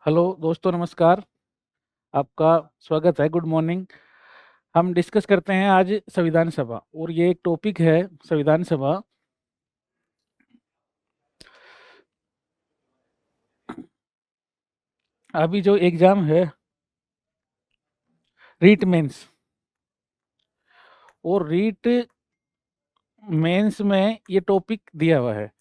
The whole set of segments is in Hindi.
हेलो दोस्तों, नमस्कार। आपका स्वागत है। Good morning. हम डिस्कस करते हैं आज संविधान सभा, और ये एक टॉपिक है संविधान सभा। अभी जो एग्जाम है रीट मेंस, और रीट मेंस में ये टॉपिक दिया हुआ है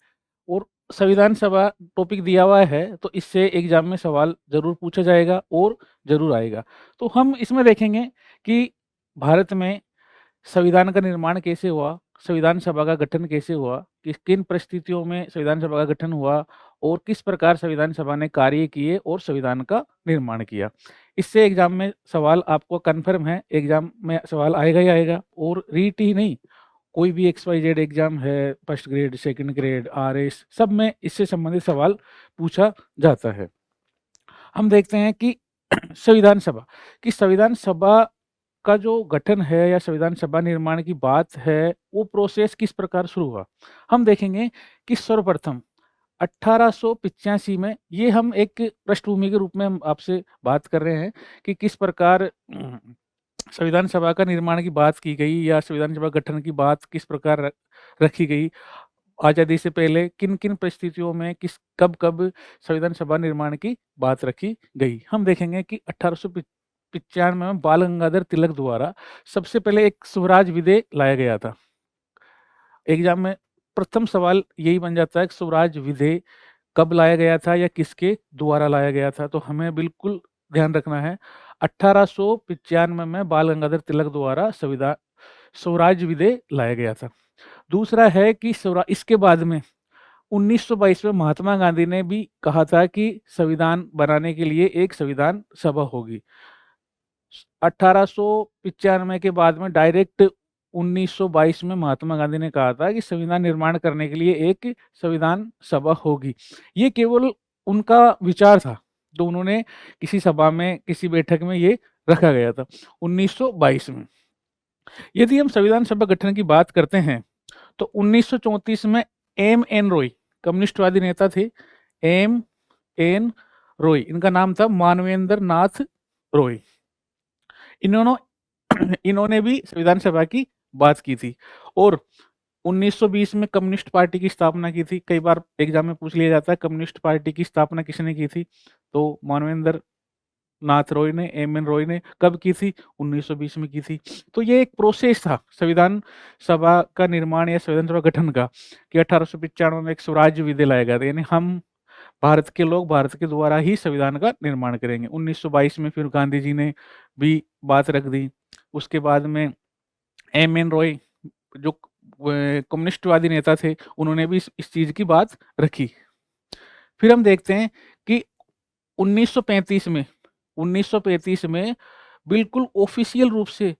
और संविधान सभा टॉपिक दिया हुआ है, तो इससे एग्जाम में सवाल जरूर पूछा जाएगा और जरूर आएगा। तो हम इसमें देखेंगे कि भारत में संविधान का निर्माण कैसे हुआ, संविधान सभा का गठन कैसे हुआ, किस किन परिस्थितियों में संविधान सभा का गठन हुआ, और किस प्रकार संविधान सभा ने कार्य किए और संविधान का निर्माण किया। इससे एग्जाम में सवाल आपको कन्फर्म है, एग्जाम में सवाल आएगा ही आएगा। और रीट ही नहीं, कोई भी XYZ एग्जाम है, first grade, second grade, RS, सब में इससे संबंधित सवाल पूछा जाता है। हम देखते हैं कि संविधान सभा का जो गठन है या संविधान सभा निर्माण की बात है, वो प्रोसेस किस प्रकार शुरू हुआ। हम देखेंगे कि सर्वप्रथम 1885 में, ये हम एक पृष्ठभूमि के रूप में हम आपसे बात कर रहे हैं कि किस प्रकार संविधान सभा का निर्माण की बात की गई या संविधान सभा गठन की बात किस प्रकार रखी गई। आज़ादी से पहले किन किन परिस्थितियों में किस कब कब संविधान सभा निर्माण की बात रखी गई। हम देखेंगे कि 1895 में बाल गंगाधर तिलक द्वारा सबसे पहले एक स्वराज विधेयक लाया गया था। एग्जाम में प्रथम सवाल यही बन जाता है कि स्वराज विधेयक कब लाया गया था या किसके द्वारा लाया गया था, तो हमें बिल्कुल ध्यान रखना है। 1895 में बाल गंगाधर तिलक द्वारा संविधान स्वराज विधेयक लाया गया था। दूसरा है कि इसके बाद में 1922 में महात्मा गांधी ने भी कहा था कि संविधान बनाने के लिए एक संविधान सभा होगी। 1895 के बाद में डायरेक्ट 1922 में महात्मा गांधी ने कहा था कि संविधान निर्माण करने के लिए एक संविधान सभा होगी। ये केवल उनका विचार था, तो उन्होंने किसी सभा में किसी बैठक में ये रखा गया था 1922 में। यदि हम संविधान सभा गठन की बात करते हैं तो 1934 में M.N. रॉय, कम्युनिस्टवादी नेता थे। M.N. रॉय, इनका नाम था मानवेंद्र नाथ रॉय। इन्होंने इन्होंने भी संविधान सभा की बात की थी और 1920 में कम्युनिस्ट पार्टी की स्थापना की थी। कई बार एग्जाम में पूछ लिया जाता है कम्युनिस्ट पार्टी की स्थापना किसने की थी, तो मानवेंद्र नाथ रॉय ने, M.N. रॉय ने कब की थी, 1920 में की थी। तो ये एक प्रोसेस था संविधान सभा का निर्माण या संविधान सभा गठन का, कि 1895 में एक स्वराज विधेयक लाया गया था, यानी हम भारत के लोग भारत के द्वारा ही संविधान का निर्माण करेंगे। 1922 में फिर गांधी जी ने भी बात रख दी। उसके बाद में M.N. रॉय जो कम्युनिस्टवादी नेता थे, उन्होंने भी इस चीज की बात रखी। फिर हम देखते हैं कि 1935 में बिल्कुल ऑफिशियल रूप से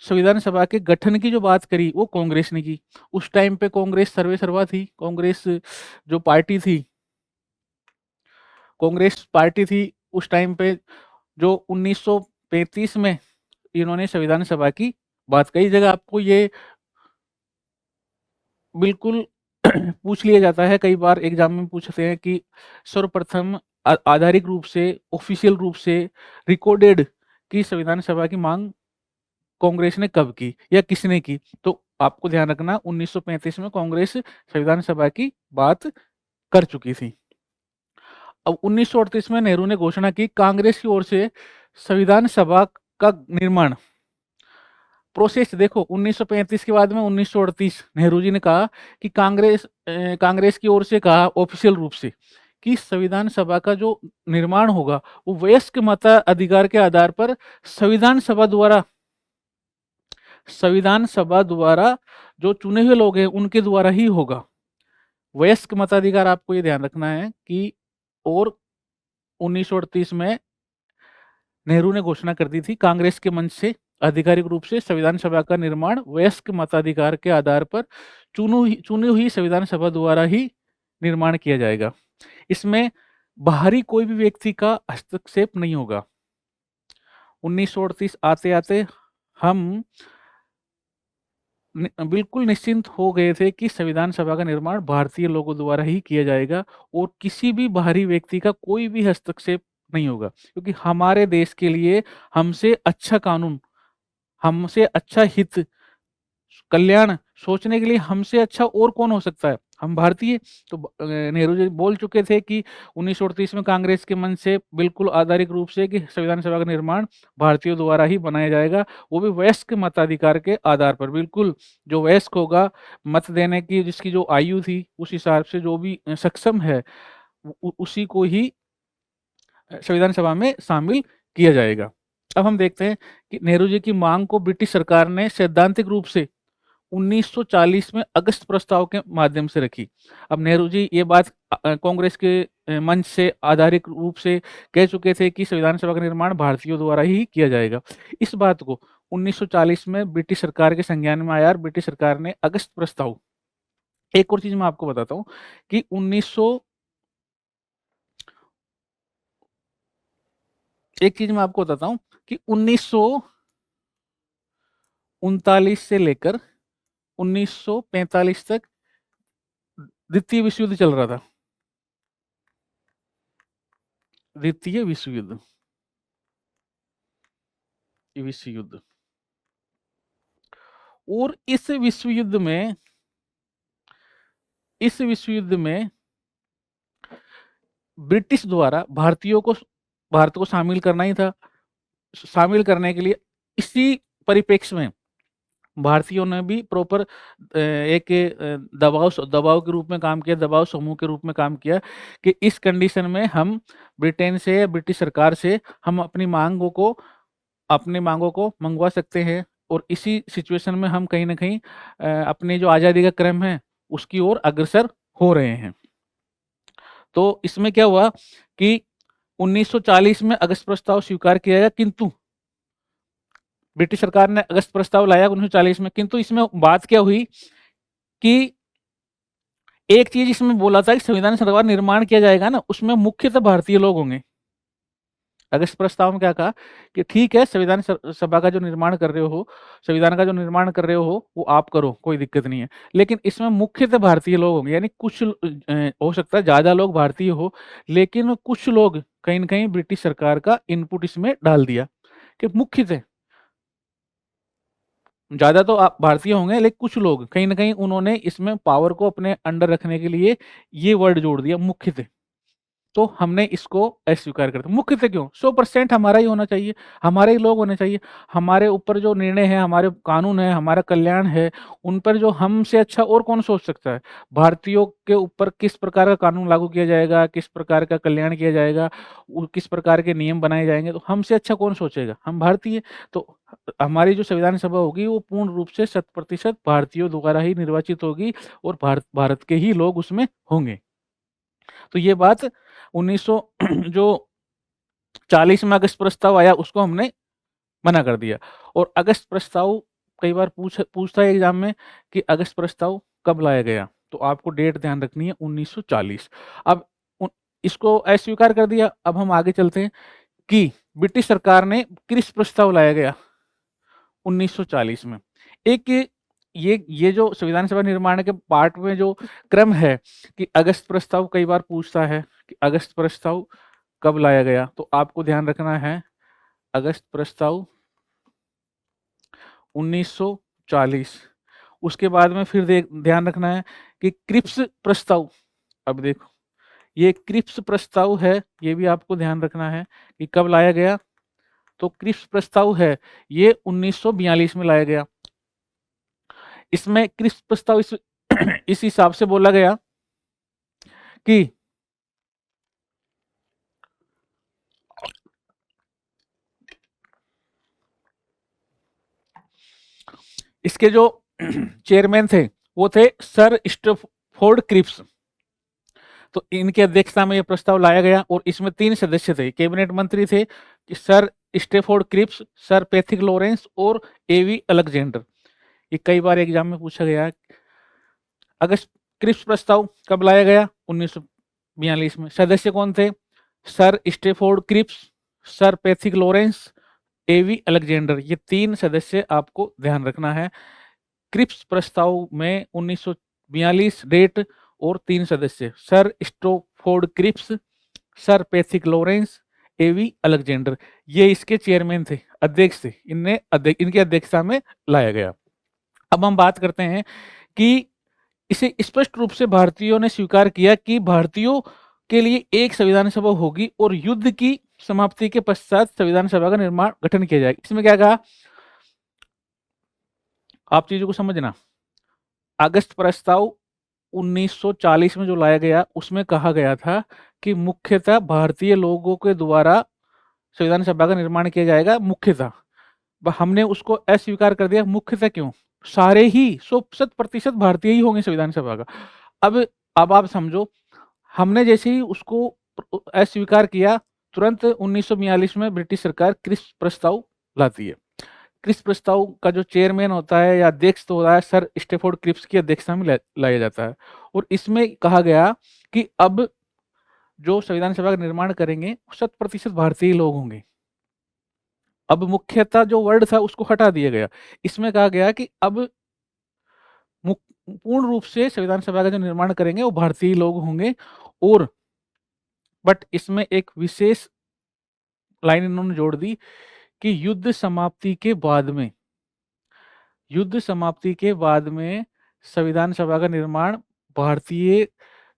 संविधान सभा के गठन की जो बात करी वो कांग्रेस ने की। उस टाइम पे कांग्रेस सर्वे सर्वा थी। कांग्रेस जो पार्टी थी, कांग्रेस पार्टी थी उस टाइम पे, जो 1935 में इन्होंने संविधान सभा की बात। कई जगह आपको ये बिल्कुल पूछ लिया जाता है, कई बार एग्जाम में पूछते हैं कि सर्वप्रथम आधारिक रूप से, ऑफिशियल रूप से रिकॉर्डेड की संविधान सभा की मांग कांग्रेस ने कब की या किसने की। तो आपको ध्यान रखना 1935 में कांग्रेस संविधान सभा की बात कर चुकी थी। अब 1938 में नेहरू ने घोषणा की कांग्रेस की ओर से संविधान सभा का निर्माण। प्रोसेस देखो, 1935 के बाद में 1938 नेहरू जी ने कहा कि कांग्रेस की ओर से कहा ऑफिशियल रूप से कि संविधान सभा का जो निर्माण होगा वो वयस्क मताधिकार के आधार पर संविधान सभा द्वारा जो चुने हुए लोग हैं उनके द्वारा ही होगा। वयस्क मताधिकार, आपको ये ध्यान रखना है कि, और 1938 में नेहरू ने घोषणा कर दी थी कांग्रेस के मंच से आधिकारिक रूप से संविधान सभा का निर्माण वयस्क मताधिकार के आधार पर चुनी हुई संविधान सभा द्वारा ही निर्माण किया जाएगा। इसमें बाहरी कोई भी व्यक्ति का हस्तक्षेप नहीं होगा। 1938 आते आते हम बिल्कुल निश्चिंत हो गए थे कि संविधान सभा का निर्माण भारतीय लोगों द्वारा ही किया जाएगा और किसी भी बाहरी व्यक्ति का कोई भी हस्तक्षेप नहीं होगा, क्योंकि हमारे देश के लिए हमसे अच्छा कानून, हमसे अच्छा हित, कल्याण सोचने के लिए हमसे अच्छा और कौन हो सकता है, हम भारतीय। तो नेहरू जी बोल चुके थे कि 1938 में कांग्रेस के मन से बिल्कुल आधारिक रूप से कि संविधान सभा का निर्माण भारतीयों द्वारा ही बनाया जाएगा, वो भी वयस्क मताधिकार के आधार पर। बिल्कुल जो वयस्क होगा, मत देने की जिसकी जो आयु थी उस हिसाब से जो भी सक्षम है उसी को ही संविधान सभा में शामिल किया जाएगा। अब हम देखते हैं कि नेहरू जी की मांग को ब्रिटिश सरकार ने सैद्धांतिक रूप से 1940 में अगस्त प्रस्ताव के माध्यम से रखी। अब नेहरू जी ये बात कांग्रेस के मंच से आधारिक रूप से कह चुके थे कि संविधान सभा का निर्माण भारतीयों द्वारा ही किया जाएगा। इस बात को 1940 में ब्रिटिश सरकार के संज्ञान में आया और ब्रिटिश सरकार ने अगस्त प्रस्ताव। एक और चीज मैं आपको बताता हूँ कि 1900 एक चीज मैं आपको बताता हूँ कि 1939 से लेकर 1945 तक द्वितीय विश्व युद्ध चल रहा था। द्वितीय विश्व युद्ध, विश्व युद्ध, और इस विश्व युद्ध में ब्रिटिश द्वारा भारत को शामिल करना ही था। शामिल करने के लिए इसी परिप्रेक्ष्य में भारतीयों ने भी प्रॉपर एक दबाव के रूप में काम किया, दबाव समूह के रूप में काम किया कि इस कंडीशन में हम ब्रिटेन से या ब्रिटिश सरकार से हम अपनी मांगों को मंगवा सकते हैं, और इसी सिचुएशन में हम कहीं ना कहीं अपनी जो आज़ादी का क्रम है उसकी ओर अग्रसर हो रहे हैं। तो इसमें क्या हुआ कि 1940 में अगस्त प्रस्ताव स्वीकार किया गया, किंतु ब्रिटिश सरकार ने अगस्त प्रस्ताव लाया 1940 में, किंतु इसमें बात क्या हुई कि एक चीज इसमें बोला था कि संविधान सभा निर्माण किया जाएगा ना, उसमें मुख्यतः भारतीय लोग होंगे। अगस्त प्रस्ताव में क्या कहा कि ठीक है, संविधान सभा का जो निर्माण कर रहे हो, संविधान का जो निर्माण कर रहे हो वो आप करो, कोई दिक्कत नहीं है, लेकिन इसमें मुख्यतः भारतीय लोग होंगे। यानी कुछ हो सकता है ज्यादा लोग भारतीय हो, लेकिन कुछ लोग कहीं ना कहीं ब्रिटिश सरकार का इनपुट इसमें डाल दिया कि मुख्यतः ज्यादा तो आप भारतीय होंगे, लेकिन कुछ लोग कहीं ना कहीं उन्होंने इसमें पावर को अपने अंडर रखने के लिए ये वर्ड जोड़ दिया, मुख्यतः। तो हमने इसको अस्वीकार कर दिया। मुख्यतः क्यों? 100% हमारा ही होना चाहिए, हमारे ही लोग होने चाहिए, हमारे ऊपर जो निर्णय है, हमारे कानून है, हमारा कल्याण है, उन पर जो हमसे अच्छा और कौन सोच सकता है। भारतीयों के ऊपर किस प्रकार का कानून लागू किया जाएगा, किस प्रकार का कल्याण किया जाएगा, किस प्रकार के नियम बनाए जाएंगे, तो हमसे अच्छा कौन सोचेगा? हम भारतीय। तो हमारी जो संविधान सभा होगी वो पूर्ण रूप से 100% भारतीयों द्वारा ही निर्वाचित होगी, और भारत के ही लोग उसमें होंगे। तो ये बात 1900 जो 40 में अगस्त प्रस्ताव आया उसको हमने मना कर दिया। और अगस्त प्रस्ताव कई बार पूछता है एग्जाम में कि अगस्त प्रस्ताव कब लाया गया, तो आपको डेट ध्यान रखनी है 1940। अब इसको अस्वीकार कर दिया। अब हम आगे चलते हैं कि ब्रिटिश सरकार ने किस प्रस्ताव लाया गया 1940 में। एक ये जो संविधान सभा निर्माण के पार्ट में जो क्रम है कि अगस्त प्रस्ताव कई बार पूछता है कि अगस्त प्रस्ताव कब लाया गया, तो आपको ध्यान रखना है अगस्त प्रस्ताव 1940। उसके बाद में फिर ध्यान रखना है कि क्रिप्स प्रस्ताव। अब देखो ये क्रिप्स प्रस्ताव है, ये भी आपको ध्यान रखना है कि कब लाया गया। तो क्रिप्स प्रस्ताव है ये 1942 में लाया गया। इसमें क्रिप्स प्रस्ताव इस हिसाब से बोला गया कि इसके जो चेयरमैन थे वो थे सर स्टैफोर्ड क्रिप्स। तो इनकी अध्यक्षता में यह प्रस्ताव लाया गया, और इसमें 3 सदस्य थे, कैबिनेट मंत्री थे कि sir Stafford Cripps, sir Pethick Lawrence और एवी अलेक्जेंडर। ये कई बार एग्जाम में पूछा गया। अगस्त क्रिप्स प्रस्ताव कब लाया गया? 1942 में। सदस्य कौन थे? Sir Stafford Cripps, sir Pethick Lawrence, A V Alexander. ये 3 सदस्य आपको ध्यान रखना है। क्रिप्स प्रस्ताव में 1942 डेट और 3 सदस्य, sir Stafford Cripps, sir Pethick Lawrence, A V Alexander, ये इसके चेयरमैन थे, अध्यक्ष थे। इनकी अध्यक्षता में लाया गया। अब हम बात करते हैं कि इसे स्पष्ट रूप से भारतीयों ने स्वीकार किया कि भारतीयों के लिए एक संविधान सभा होगी और युद्ध की समाप्ति के पश्चात संविधान सभा का निर्माण गठन किया जाएगा। इसमें क्या कहा, आप चीजों को समझना। अगस्त प्रस्ताव 1940 में जो लाया गया, उसमें कहा गया था कि मुख्यतः भारतीय लोगों के द्वारा संविधान सभा का निर्माण किया जाएगा। मुख्यतः हमने उसको अस्वीकार कर दिया। मुख्यतः क्यों? सारे ही 100% भारतीय ही होंगे संविधान सभा का। अब आप समझो, हमने जैसे ही उसको अस्वीकार किया, तुरंत 1942 में ब्रिटिश सरकार क्रिप्स प्रस्ताव लाती है। क्रिप्स प्रस्ताव का जो चेयरमैन होता है या अध्यक्ष तो होता है, सर स्टेफोर्ड क्रिप्स की अध्यक्षता में लाया जाता है। और इसमें कहा गया कि अब जो संविधान सभा का निर्माण करेंगे 100% भारतीय लोग होंगे। अब मुख्यतः जो वर्ड था उसको हटा दिया गया। इसमें कहा गया कि अब पूर्ण रूप से संविधान सभा का जो निर्माण करेंगे वो भारतीय लोग होंगे। और बट इसमें एक विशेष लाइन इन्होंने जोड़ दी कि युद्ध समाप्ति के बाद में संविधान सभा का निर्माण भारतीय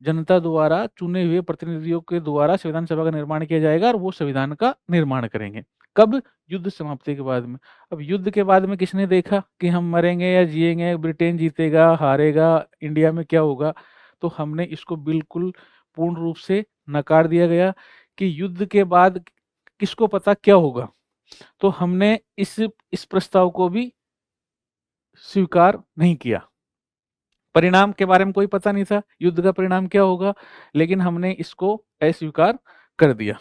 जनता द्वारा चुने हुए प्रतिनिधियों के द्वारा संविधान सभा का निर्माण किया जाएगा और वो संविधान का निर्माण करेंगे। कब? युद्ध समाप्ति के बाद में। अब युद्ध के बाद में किसने देखा कि हम मरेंगे या जिएंगे, ब्रिटेन जीतेगा हारेगा, इंडिया में क्या होगा? तो हमने इसको बिल्कुल पूर्ण रूप से नकार दिया गया कि युद्ध के बाद किसको पता क्या होगा। तो हमने इस प्रस्ताव को भी स्वीकार नहीं किया। परिणाम के बारे में कोई पता नहीं था, युद्ध का परिणाम क्या होगा, लेकिन हमने इसको अस्वीकार कर दिया।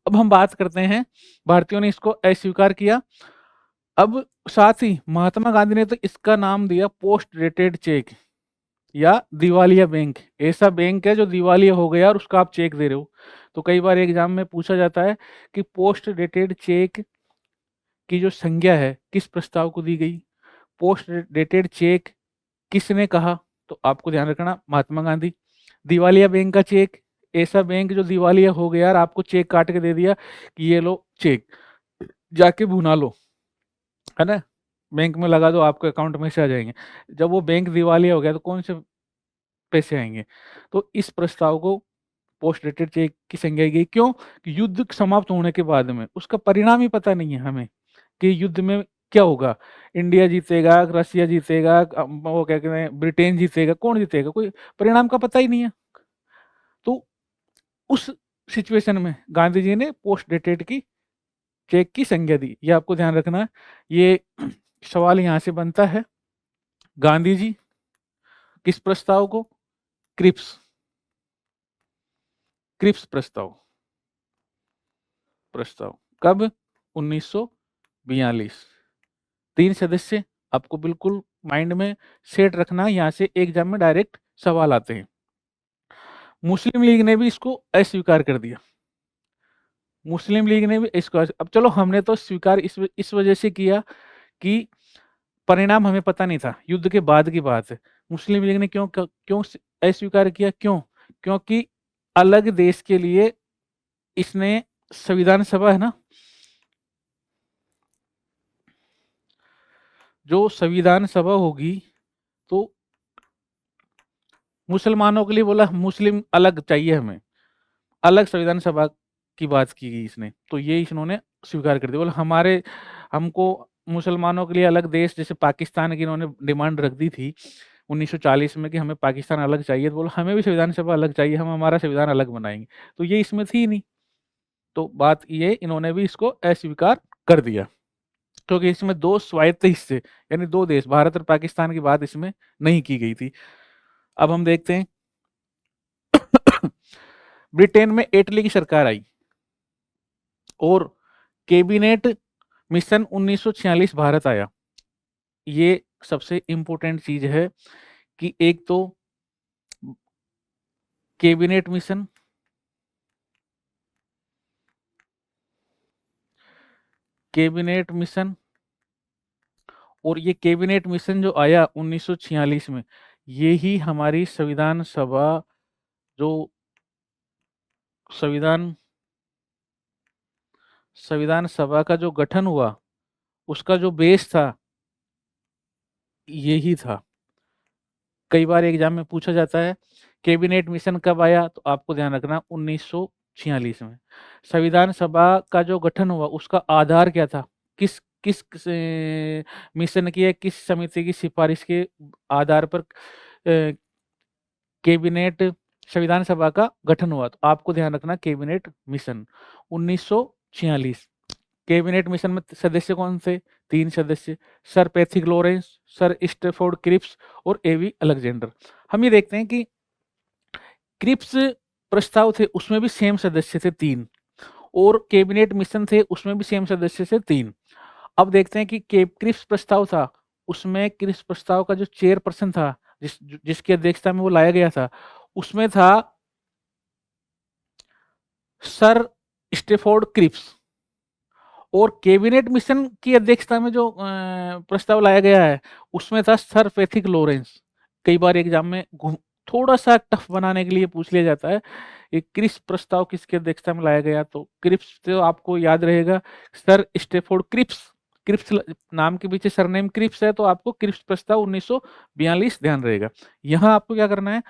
अब हम बात करते हैं, भारतीयों ने इसको अस्वीकार किया। अब साथ ही महात्मा गांधी ने तो इसका नाम दिया पोस्ट डेटेड चेक या दिवालिया बैंक। ऐसा बैंक है जो दिवालिया हो गया और उसका आप चेक दे रहे हो। तो कई बार एग्जाम में पूछा जाता है कि पोस्ट डेटेड चेक की जो संज्ञा है किस प्रस्ताव को दी गई, पोस्ट डेटेड चेक किसने कहा? तो आपको ध्यान रखना, महात्मा गांधी। दिवालिया बैंक का चेक, ऐसा बैंक जो दिवालिया हो गया और आपको चेक काट के दे दिया कि ये लो चेक, जाके भुना लो, है ना, बैंक में लगा दो, आपके अकाउंट में से आ जाएंगे। जब वो बैंक दिवालिया हो गया तो कौन से पैसे आएंगे? तो इस प्रस्ताव को पोस्ट डेटेड चेक की संज्ञा गई। क्यों? कि युद्ध समाप्त होने के बाद में उसका परिणाम ही पता नहीं है हमें कि युद्ध में क्या होगा, इंडिया जीतेगा, रसिया जीतेगा, वो क्या कहते हैं, ब्रिटेन जीतेगा, कौन जीतेगा, कोई परिणाम का पता ही नहीं है। तो उस सिचुएशन में गांधी जी ने पोस्ट डेटेड की चेक की संज्ञा दी। ये आपको ध्यान रखना है। ये सवाल यहां से बनता है, गांधी जी किस प्रस्ताव को? क्रिप्स क्रिप्स प्रस्ताव कब? 1942। 3 सदस्य, आपको बिल्कुल माइंड में सेट रखना है, यहाँ से एग्जाम में डायरेक्ट सवाल आते हैं। मुस्लिम लीग ने भी इसको अस्वीकार कर दिया। मुस्लिम लीग ने भी इसको अब चलो, हमने तो स्वीकार इस वजह से किया कि परिणाम हमें पता नहीं था, युद्ध के बाद की बात है। मुस्लिम लीग ने क्यों क्यों अस्वीकार किया? क्यों? क्योंकि अलग देश के लिए इसने संविधान सभा है ना, जो संविधान सभा होगी तो मुसलमानों के लिए बोला, मुस्लिम अलग चाहिए हमें, अलग संविधान सभा की बात की गई इसने, तो ये इन्होंने स्वीकार कर दिया। बोला हमको मुसलमानों के लिए अलग देश, जैसे पाकिस्तान की इन्होंने डिमांड रख दी थी 1940 में कि हमें पाकिस्तान अलग चाहिए, तो बोला हमें भी संविधान सभा अलग चाहिए, हम हमारा संविधान अलग बनाएंगे। तो ये इसमें थी नहीं, तो बात ये इन्होंने भी इसको अस्वीकार कर दिया, क्योंकि इसमें 2 स्वायत्त हिस्से यानी 2 देश, भारत और पाकिस्तान की बात इसमें नहीं की गई थी। अब हम देखते हैं ब्रिटेन में इटली की सरकार आई और कैबिनेट मिशन 1946 भारत आया। ये सबसे इंपॉर्टेंट चीज है कि एक तो कैबिनेट मिशन, कैबिनेट मिशन और ये कैबिनेट मिशन जो आया 1946 में, ये ही हमारी संविधान सभा जो संविधान संविधान सभा का जो गठन हुआ, उसका जो बेस था, ये ही था। कई बार एग्जाम में पूछा जाता है कैबिनेट मिशन कब आया, तो आपको ध्यान रखना 1946 में। संविधान सभा का जो गठन हुआ उसका आधार क्या था, किस किस मिशन की या किस समिति की सिफारिश के आधार पर कैबिनेट संविधान सभा का गठन हुआ, तो आपको ध्यान रखना कैबिनेट मिशन 1946। कैबिनेट मिशन में सदस्य कौन थे, 3 सदस्य, sir Pethick Lawrence, sir Stafford Cripps और एवी अलेक्जेंडर। हम ये देखते हैं कि क्रिप्स प्रस्ताव थे उसमें भी सेम सदस्य थे 3, और कैबिनेट मिशन थे उसमें भी सेम सदस्य थे 3। अब देखते हैं कि क्रिप्स प्रस्ताव था, उसमें क्रिप्स प्रस्ताव का जो चेयरपर्सन था, जिसकी अध्यक्षता में वो लाया गया था, उसमें था सर स्टेफोर्ड क्रिप्स। और कैबिनेट मिशन की अध्यक्षता में जो प्रस्ताव लाया गया है, उसमें था सर पैथिक लॉरेंस। कई बार एग्जाम में थोड़ा सा टफ बनाने के लिए पूछ लिया जाता है ये क्रिप्स प्रस्ताव किसकी अध्यक्षता में लाया गया, तो क्रिप्स तो आपको याद रहेगा सर स्टेफोर्ड क्रिप्स। क्रिप्स नाम के पीछे सरनेम क्रिप्स है, तो आपको क्रिप्स प्रस्ताव 1942 ध्यान रहेगा। यहाँ आपको क्या करना है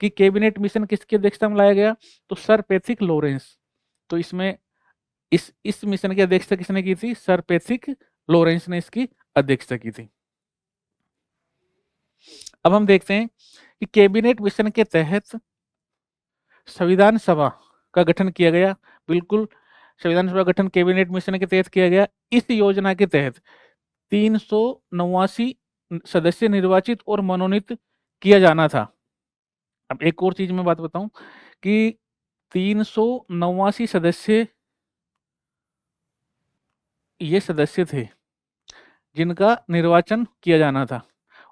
कि कैबिनेट मिशन किसकी अध्यक्षता में लाया गया, तो सर पैथिक लॉरेंस। तो इसमें इस मिशन की अध्यक्षता किसने की थी, सर पैथिक लॉरेंस ने इसकी अध्यक्षता की थी। अब हम देखते हैं कि कैबिनेट मिशन के तहत संविधान सभा का गठन किया गया। बिल्कुल, संविधान सभा गठन कैबिनेट मिशन के तहत किया गया। इस योजना के तहत 389 सदस्य निर्वाचित और मनोनीत किया जाना था। अब एक और चीज मैं बात बताऊं कि 389 सदस्य ये सदस्य थे जिनका निर्वाचन किया जाना था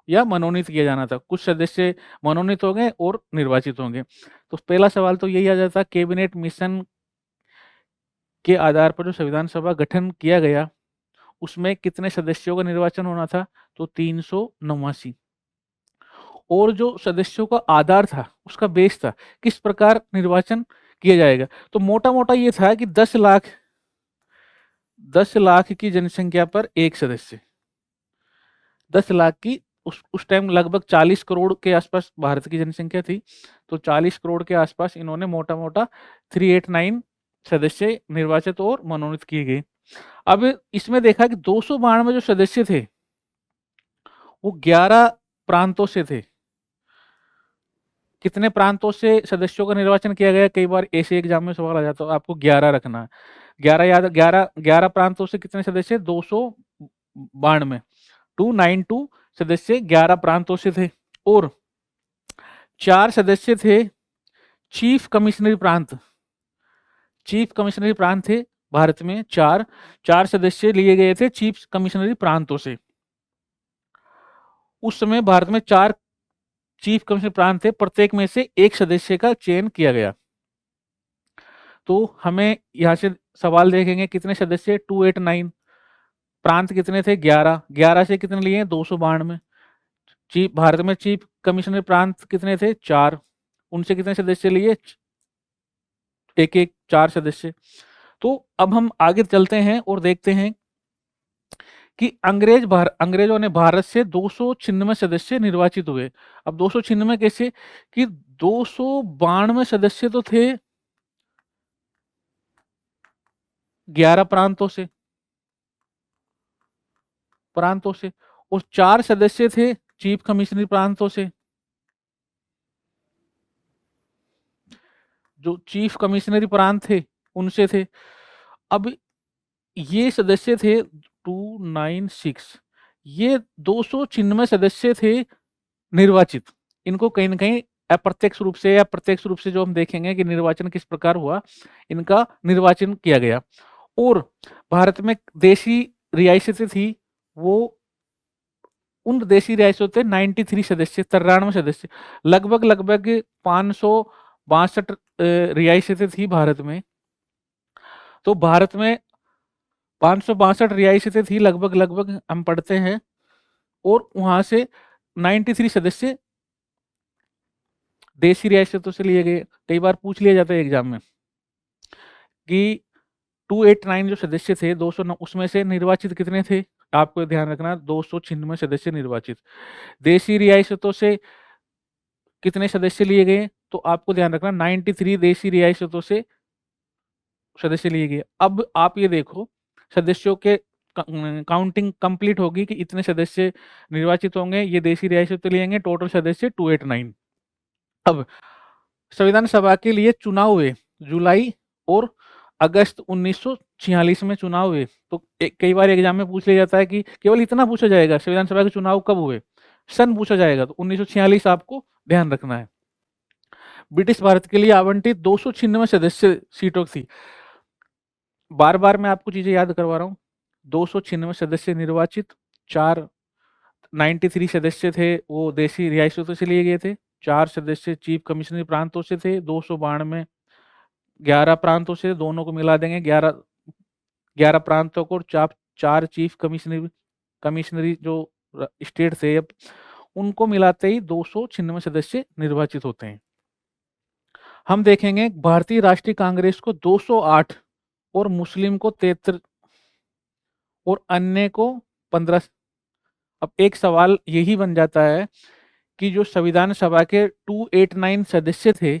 या मनोनीत किया जाना था। कुछ सदस्य मनोनीत हो गए और निर्वाचित होंगे। तो पहला सवाल तो यही आ जाता, कैबिनेट मिशन के आधार पर जो संविधान सभा गठन किया गया उसमें कितने सदस्यों का निर्वाचन होना था, तो 389। और जो सदस्यों का आधार था, उसका बेस था, किस प्रकार निर्वाचन किया जाएगा, तो मोटा मोटा ये था कि 10 लाख की जनसंख्या पर एक सदस्य। 10 लाख की उस टाइम लगभग 40 करोड़ के आसपास भारत की जनसंख्या थी, तो 40 करोड़ के आसपास इन्होंने मोटा मोटा 389 सदस्य निर्वाचित और मनोनीत किए गए। अब इसमें देखा कि 292 जो सदस्य थे वो 11 प्रांतों से थे। कितने प्रांतों से सदस्यों का निर्वाचन किया गया, कई बार ऐसे एग्जाम में सवाल आ जाता है, आपको 11 रखना है। 11 याद, 11 प्रांतों से कितने सदस्य, 292, 292 सदस्य 11 प्रांतों से थे। और 4 सदस्य थे चीफ कमिश्नरी प्रांत। चीफ कमिश्नरी प्रांत थे भारत में, चार सदस्य लिए गए थे चीफ कमिश्नरी प्रांतों से। उस समय भारत में 4 चीफ कमिश्नर प्रांत थे, प्रत्येक में से एक सदस्य का चयन किया गया। तो हमें यहां से सवाल देखेंगे कितने सदस्य, 289, प्रांत कितने थे, 11 से कितने लिए, 292। चीफ भारत में चीफ कमिश्नर प्रांत कितने थे, 4, उनसे कितने सदस्य लिए, एक एक 4 सदस्य। तो अब हम आगे चलते हैं और देखते हैं कि अंग्रेजों ने भारत से 296 सदस्य निर्वाचित हुए। अब 296 कैसे, कि 292 सदस्य तो थे 11 प्रांतों से, और 4 सदस्य थे चीफ कमिश्नरी प्रांतों से। जो चीफ कमिश्नरी प्रांत थे उनसे थे। अब ये सदस्य थे 296, ये 296 सदस्य थे निर्वाचित। इनको कहीं ना कहीं अप्रत्यक्ष रूप से या प्रत्यक्ष रूप से जो हम देखेंगे कि निर्वाचन किस प्रकार हुआ, इनका निर्वाचन किया गया। और भारत में देशी रियासतें थी, वो उन देशी रियासतों थे 93 सदस्य, 93 सदस्य, लगभग 562 रियासतें थी भारत में। तो भारत में 562 रियासतें थी, लगभग हम पढ़ते हैं और वहां से 93 सदस्य देशी रियासतों से लिए गए। कई बार पूछ लिया जाता है एग्जाम में कि 289 जो सदस्य थे, 209 उसमें से निर्वाचित कितने थे? आपको ध्यान रखना 296 सदस्य निर्वाचित। देशी रियासतों से कितने सदस्य लिए गए? तो आपको ध्यान रखना 93 देशी रियासतों से सदस्य लिए गए। अब आप ये देखो, सदस्यों के काउंटिंग कंप्लीट होगी कि इतने सदस्य निर्वाचित होंगे, ये देशी रियासत लेंगे, टोटल सदस्य 289। अब संविधान सभा के लिए चुनाव हुए जुलाई और अगस्त 1946 में चुनाव हुए। तो कई बार एग्जाम में पूछ लिया जाता है कि केवल इतना पूछा जाएगा संविधान सभा के चुनाव कब हुए, सन पूछा जाएगा, तो 1946 आपको ध्यान रखना है। ब्रिटिश भारत के लिए आवंटित 296 सदस्य सीटों थी। बार बार मैं आपको चीजें याद करवा रहा हूँ। 296 सदस्य निर्वाचित, 93 सदस्य थे वो देशी रियासतों से लिए गए थे, 4 सदस्य चीफ कमिश्नरी प्रांतों से थे, 292 11 प्रांतों से, दोनों को मिला देंगे 11 प्रांतों को, 4 चीफ कमिश्नरी जो स्टेट थे अब उनको मिलाते ही 296 सदस्य निर्वाचित होते हैं। हम देखेंगे भारतीय राष्ट्रीय कांग्रेस को 208 और मुस्लिम को 73 और अन्य को 15। अब एक सवाल यही बन जाता है कि जो संविधान सभा के 289 सदस्य थे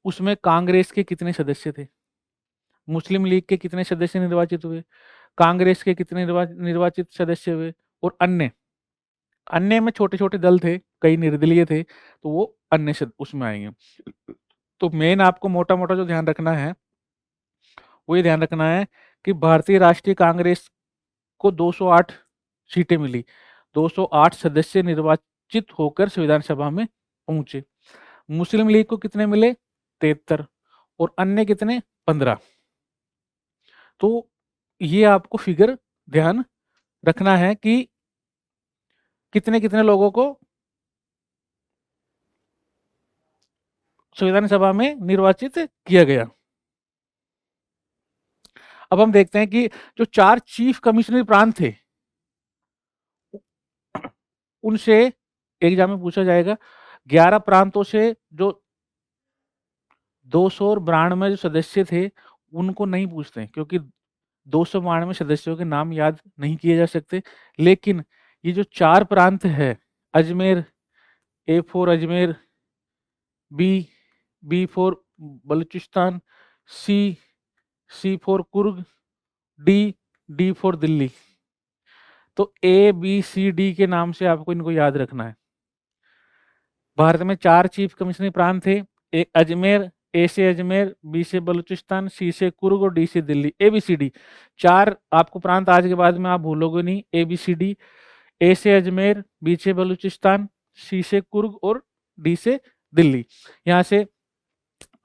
उसमें कांग्रेस के कितने सदस्य थे, मुस्लिम लीग के कितने सदस्य निर्वाचित हुए, कांग्रेस के कितने निर्वाचित सदस्य हुए, और अन्य में छोटे छोटे दल थे, कई निर्दलीय थे, तो वो अन्य उसमें आएंगे। तो मेन आपको मोटा मोटा जो ध्यान रखना है वो ये ध्यान रखना है कि भारतीय राष्ट्रीय कांग्रेस को 208 सीटें मिली, 208 सदस्य निर्वाचित होकर संविधान सभा में पहुंचे। मुस्लिम लीग को कितने मिले? 73 और अन्य कितने? 15। तो ये आपको फिगर ध्यान रखना है कि कितने कितने लोगों को संविधान सभा में निर्वाचित किया गया। अब हम देखते हैं कि जो 4 चीफ कमिश्नरी प्रांत थे उनसे एग्जाम में पूछा जाएगा। 11 प्रांतों से जो 292 जो सदस्य थे उनको नहीं पूछते क्योंकि 292 सदस्यों के नाम याद नहीं किए जा सकते। लेकिन ये जो 4 प्रांत है, Ajmer, A for Ajmer, B for Baluchistan, C for Coorg, D for Delhi, तो ए बी सी डी के नाम से आपको इनको याद रखना है। भारत में 4 चीफ कमिश्नरी प्रांत थे, एक अजमेर, ए से अजमेर, बी से बलूचिस्तान, सी से कुर्ग और डी से Delhi. A B C D 4 आपको प्रांत आज के बाद में आप भूलोगे नहीं। ए बी सी डी, ए से अजमेर, बी से बलूचिस्तान, सी से कुर्ग और डी से दिल्ली। यहाँ से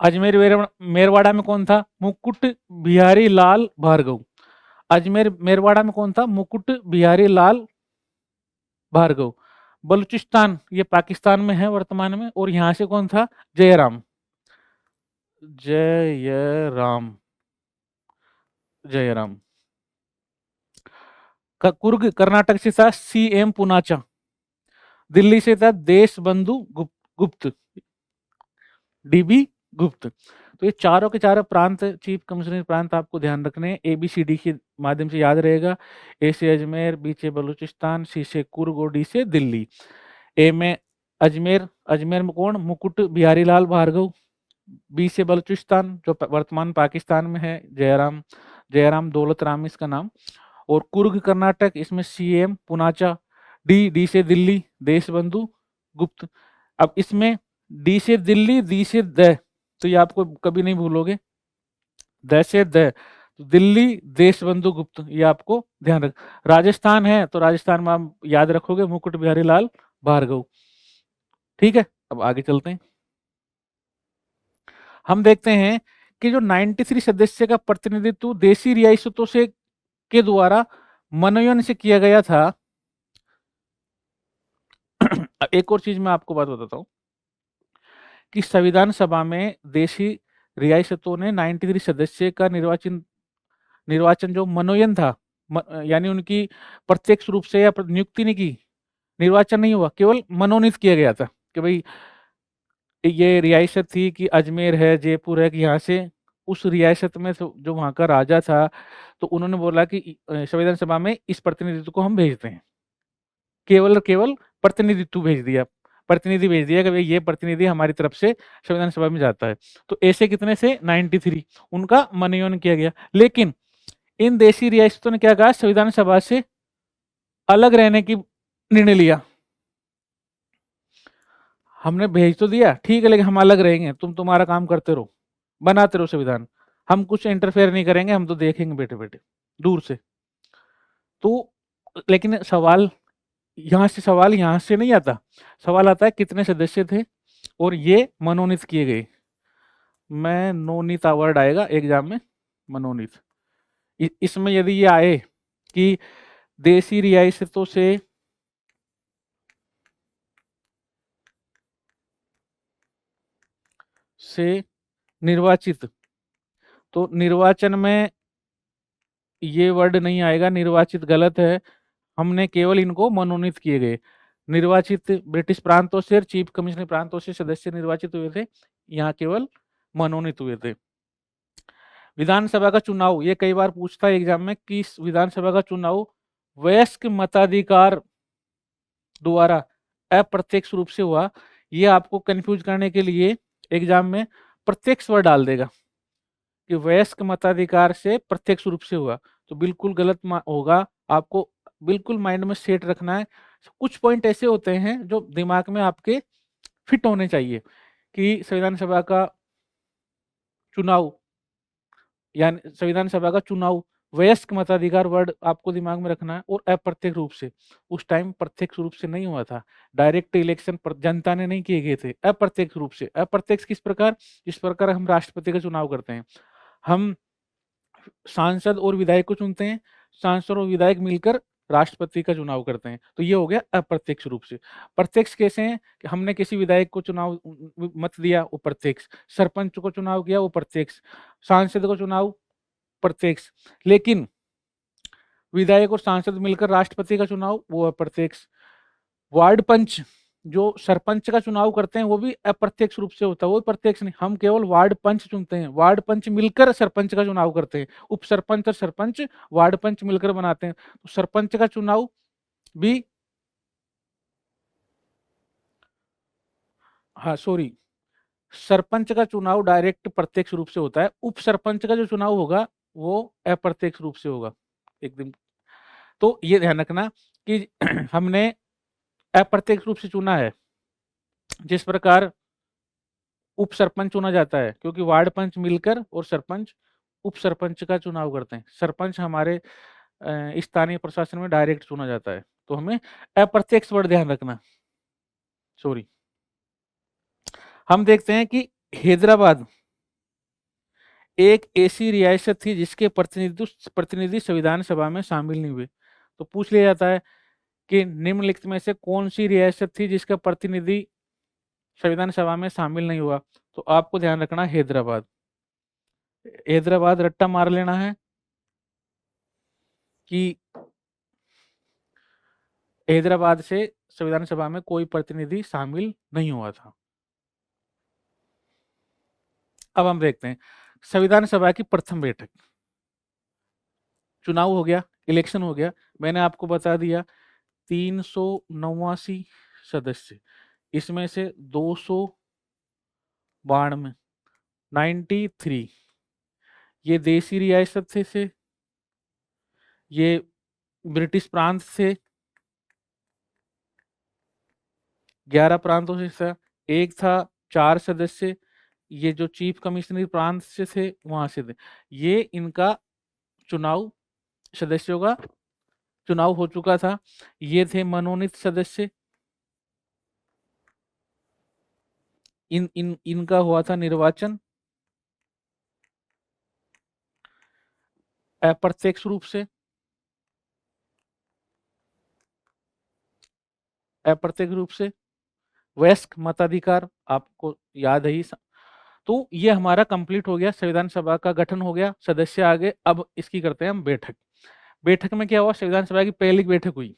अजमेर मेरवाड़ा में कौन था? मुकुट बिहारी लाल भार्गव। अजमेर मेरवाड़ा में कौन था? मुकुट बिहारी लाल भार्गव। बलूचिस्तान ये पाकिस्तान में है वर्तमान में, और यहाँ से कौन था? जयराम। जयराम जयराम। कुर्ग कर्नाटक से था सी एम पुनाचा। दिल्ली से था देश बंधु गुप्त, डीबी गुप्त। तो ये चारों के चारों प्रांत, चीफ कमिश्नर प्रांत आपको ध्यान रखने हैं, ABCD के माध्यम से याद रहेगा। ए से अजमेर, बी से बलूचिस्तान, सी से कुर्ग और डी से दिल्ली। ए में अजमेर, अजमेर में कौन? मुकुट बिहारी लाल भार्गव। बी से बलूचिस्तान जो वर्तमान पाकिस्तान में है, जयराम दौलत राम इसका नाम। और कुर्ग कर्नाटक, इसमें CM पुनाचा। डी से दिल्ली, देश बंधु गुप्त। अब इसमें डी से दिल्ली, दी से द, तो ये आपको कभी नहीं भूलोगे, द से द, तो दिल्ली देश बंधु गुप्त, ये आपको ध्यान रख। राजस्थान है तो राजस्थान में आप याद रखोगे मुकुट बिहारी लाल भार्गव। ठीक है, अब आगे चलते हैं। हम देखते हैं कि जो 93 सदस्य का प्रतिनिधित्व देशी रियासतों से के द्वारा मनोनयन से किया गया था। एक और चीज मैं आपको बात बताता हूं कि संविधान सभा में देशी रियासतों ने 93 सदस्य का निर्वाचन जो मनोनयन था, यानी उनकी प्रत्यक्ष रूप से या नियुक्ति नहीं की, निर्वाचन नहीं हुआ, केवल मनोनीत किया गया था कि भाई ये रियासत थी कि अजमेर है, जयपुर है, कि यहाँ से उस रियासत में जो वहाँ का राजा था, तो उन्होंने बोला कि संविधान सभा में इस प्रतिनिधित्व को हम भेजते हैं। केवल और केवल प्रतिनिधित्व भेज दिया, प्रतिनिधि भेज दिया कि भाई ये प्रतिनिधि हमारी तरफ से संविधान सभा में जाता है। तो ऐसे कितने से 93 उनका मनोनयन किया गया। लेकिन इन देशी रियासतों ने क्या कहा, संविधान सभा से अलग रहने की निर्णय लिया। हमने भेज तो दिया, ठीक है, लेकिन हम अलग रहेंगे, तुम तुम्हारा काम करते रहो, बनाते रहो संविधान, हम कुछ इंटरफेयर नहीं करेंगे, हम तो देखेंगे बैठे बैठे दूर से। तो लेकिन सवाल यहां से नहीं आता, सवाल आता है कितने सदस्य थे और ये मनोनीत किए गए। मनोनीत वर्ड आएगा एग्जाम में, मनोनीत। इसमें यदि ये आए कि देशी रियासतों से निर्वाचित, तो निर्वाचन में ये वर्ड नहीं आएगा, निर्वाचित गलत है, हमने केवल इनको मनोनीत किए गए। निर्वाचित ब्रिटिश प्रांतों से, चीफ कमिश्नर प्रांतों से सदस्य निर्वाचित हुए थे, यहाँ केवल मनोनीत हुए थे। विधानसभा का चुनाव, ये कई बार पूछता है एग्जाम में कि विधानसभा का चुनाव वयस्क मताधिकार द्वारा अप्रत्यक्ष रूप से हुआ। ये आपको कंफ्यूज करने के लिए एग्जाम में प्रत्यक्ष वर्ड डाल देगा कि वयस्क मताधिकार से प्रत्यक्ष रूप से हुआ, तो बिल्कुल गलत होगा। आपको बिल्कुल माइंड में सेट रखना है। कुछ पॉइंट ऐसे होते हैं जो दिमाग में आपके फिट होने चाहिए कि संविधान सभा का चुनाव, यानी संविधान सभा का चुनाव वयस्क मताधिकार वर्ड आपको दिमाग में रखना है, और अप्रत्यक्ष रूप से, उस टाइम प्रत्यक्ष रूप से नहीं हुआ था, डायरेक्ट इलेक्शन जनता ने नहीं किए गए थे, अप्रत्यक्ष रूप से। अप्रत्यक्ष किस प्रकार, जिस प्रकार हम राष्ट्रपति का चुनाव करते हैं, हम सांसद और विधायक को चुनते हैं, सांसद और विधायक मिलकर राष्ट्रपति का चुनाव करते हैं, तो ये हो गया अप्रत्यक्ष रूप से। प्रत्यक्ष कैसे हैं कि हमने किसी विधायक को चुनाव मत दिया, वो प्रत्यक्ष, सरपंच को चुनाव किया, वो प्रत्यक्ष, सांसद को चुनाव, प्रत्यक्ष। लेकिन विधायक और सांसद मिलकर राष्ट्रपति का चुनाव, वो अप्रत्यक्ष। वार्ड पंच, जो सरपंच का चुनाव करते हैं, वो भी अप्रत्यक्ष रूप से होता है, वो प्रत्यक्ष नहीं, हम केवल वार्ड पंच चुनते हैं, वार्ड पंच मिलकर सरपंच का चुनाव करते हैं, उप सरपंच और सरपंच वार्ड पंच मिलकर बनाते हैं, तो सरपंच का चुनाव भी, हाँ सॉरी, सरपंच का चुनाव डायरेक्ट प्रत्यक्ष रूप से होता है, उप सरपंच का जो चुनाव होगा वो अप्रत्यक्ष रूप से होगा एकदम। तो ये ध्यान रखना कि हमने अप्रत्यक्ष रूप से चुना है, जिस प्रकार उप सरपंच चुना जाता है, क्योंकि वार्ड पंच मिलकर और सरपंच उप सरपंच का चुनाव करते हैं, सरपंच हमारे स्थानीय प्रशासन में डायरेक्ट चुना जाता है, तो हमें अप्रत्यक्ष वर्ड ध्यान रखना, सॉरी। हम देखते हैं कि हैदराबाद एक ऐसी रियासत थी जिसके प्रतिनिधि संविधान सभा में शामिल नहीं हुए। तो पूछ लिया जाता है कि निम्नलिखित में से कौन सी रियासत थी जिसका प्रतिनिधि संविधान सभा में शामिल नहीं हुआ, तो आपको ध्यान रखना हैदराबाद। हैदराबाद रट्टा मार लेना है कि हैदराबाद से संविधान सभा में कोई प्रतिनिधि शामिल नहीं हुआ था। अब हम देखते हैं संविधान सभा की प्रथम बैठक, चुनाव हो गया, इलेक्शन हो गया, मैंने आपको बता दिया 389 सदस्य, इसमें से 292, 93 ये देशी रियासत से, ये ब्रिटिश प्रांत से, 11 प्रांतों से था, एक था 4 सदस्य, ये जो चीफ कमिश्नरी प्रांत से थे वहां से थे। ये इनका चुनाव, सदस्यों का चुनाव हो चुका था, ये थे मनोनीत सदस्य, इनका हुआ था निर्वाचन अप्रत्यक्ष रूप से, अप्रत्यक्ष रूप से, वयस्क मताधिकार आपको याद है ही। तो ये हमारा कंप्लीट हो गया, संविधान सभा का गठन हो गया, सदस्य आ गए। अब इसकी करते हैं हम बैठक। बैठक में क्या हुआ, संविधान सभा की पहली बैठक हुई,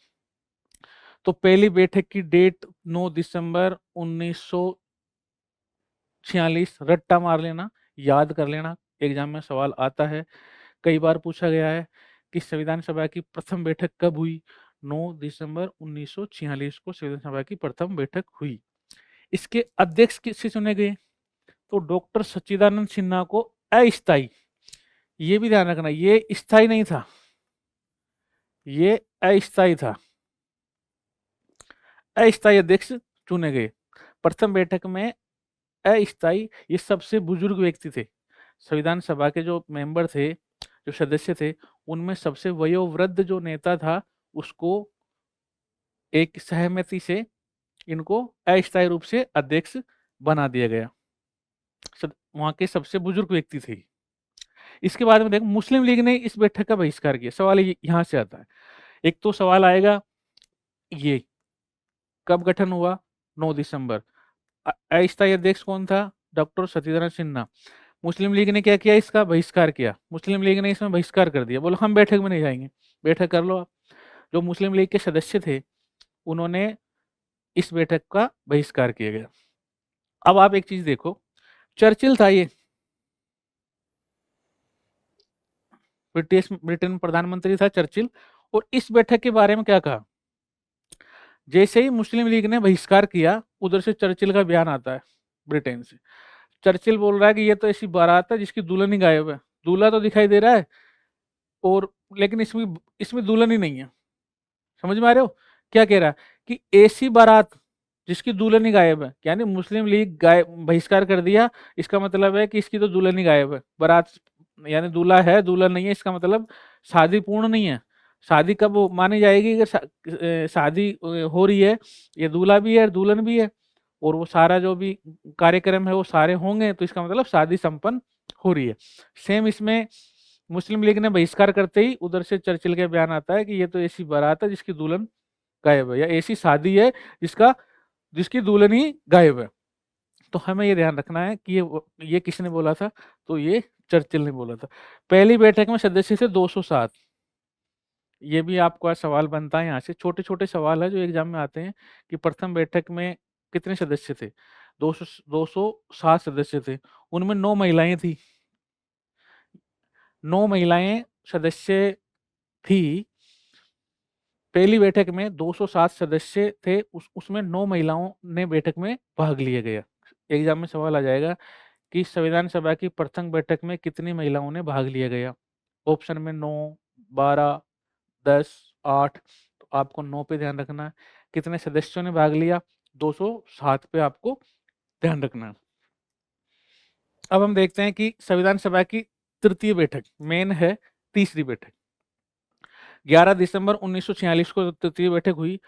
तो पहली बैठक की डेट 9 दिसंबर 1946, रट्टा मार लेना, याद कर लेना, एग्जाम में सवाल आता है, कई बार पूछा गया है कि संविधान सभा की प्रथम बैठक कब हुई। 9 दिसंबर 1946 को संविधान सभा की प्रथम बैठक हुई। इसके अध्यक्ष किससे चुने गए, तो डॉक्टर सच्चिदानंद सिन्हा को अस्थायी, ये भी ध्यान रखना, ये स्थायी नहीं था, ये अस्थायी था, अस्थायी अध्यक्ष चुने गए। प्रथम बैठक में अस्थायी, ये सबसे बुजुर्ग व्यक्ति थे, संविधान सभा के जो मेंबर थे, जो सदस्य थे, उनमें सबसे वयोवृद्ध जो नेता था, उसको एक सहमति से इनको अस्थायी रूप से अध्यक्ष बना दिया गया। वहां के सबसे बुजुर्ग व्यक्ति थे। इसके बाद में देखो, मुस्लिम लीग ने इस बैठक का बहिष्कार किया। सवाल यहां से आता है, एक तो सवाल आएगा ये कब गठन हुआ, 9 दिसंबर, अस्थायी अध्यक्ष कौन था, डॉक्टर सत्येंद्र सिन्हा। मुस्लिम लीग ने क्या किया, इसका बहिष्कार किया, मुस्लिम लीग ने इसमें बहिष्कार कर दिया, बोलो हम बैठक में नहीं जाएंगे, बैठक कर लो आप। जो मुस्लिम लीग के सदस्य थे, उन्होंने इस बैठक का बहिष्कार किया गया। अब आप एक चीज देखो, चर्चिल था ये, ब्रिटेन प्रधानमंत्री था चर्चिल, और इस बैठक के बारे में क्या कहा, जैसे ही मुस्लिम लीग ने बहिष्कार किया, उधर से चर्चिल का बयान आता है ब्रिटेन से। चर्चिल बोल रहा है कि ये तो ऐसी बारात है जिसकी दुल्हन ही गायब है, दूल्हा तो दिखाई दे रहा है और लेकिन इसमें इसमें दुल्हन ही नहीं है। समझ में आ रहे हो क्या कह रहा है, कि ऐसी बारात जिसकी दुल्हन ही गायब है, यानी मुस्लिम लीग बहिष्कार कर दिया, इसका मतलब है कि इसकी तो दुल्हन ही गायब है, बारात यानी दूल्हा है दुल्हन नहीं है, इसका मतलब शादी पूर्ण नहीं है। शादी कब मानी जाएगी, अगर शादी हो रही है, ये दूल्हा भी है दुल्हन भी है, और वो सारा जो भी कार्यक्रम है वो सारे होंगे, तो इसका मतलब शादी संपन्न हो रही है। सेम इसमें मुस्लिम लीग ने बहिष्कार करते ही उधर से चर्चिल का बयान आता है कि ये तो ऐसी बारात है जिसकी दुल्हन गायब है, या ऐसी शादी है जिसकी दुल्हन ही गायब है। तो हमें ये ध्यान रखना है कि ये किसने बोला था, तो ये चर्चिल ने बोला था। पहली बैठक में सदस्य थे 207। ये भी आपको आज सवाल बनता है, यहाँ से छोटे छोटे सवाल है जो एग्जाम में आते हैं कि प्रथम बैठक में कितने सदस्य थे, 207 सदस्य थे, उनमें 9 महिलाएं थी, 9 महिलाएं सदस्य थी। पहली बैठक में 207 सदस्य थे, उसमें 9 महिलाओं ने बैठक में भाग लिया गया। एग्जाम में सवाल आ जाएगा कि संविधान सभा की प्रथम बैठक में कितनी महिलाओं ने भाग लिया गया, ऑप्शन में 9, 12, 10, 8, तो आपको 9 पे ध्यान रखना है। कितने सदस्यों ने भाग लिया, 207 पे आपको ध्यान रखना है। अब हम देखते हैं कि संविधान सभा की तृतीय बैठक, मेन है तीसरी बैठक, 11 दिसंबर 1946 को तृतीय बैठक हुई,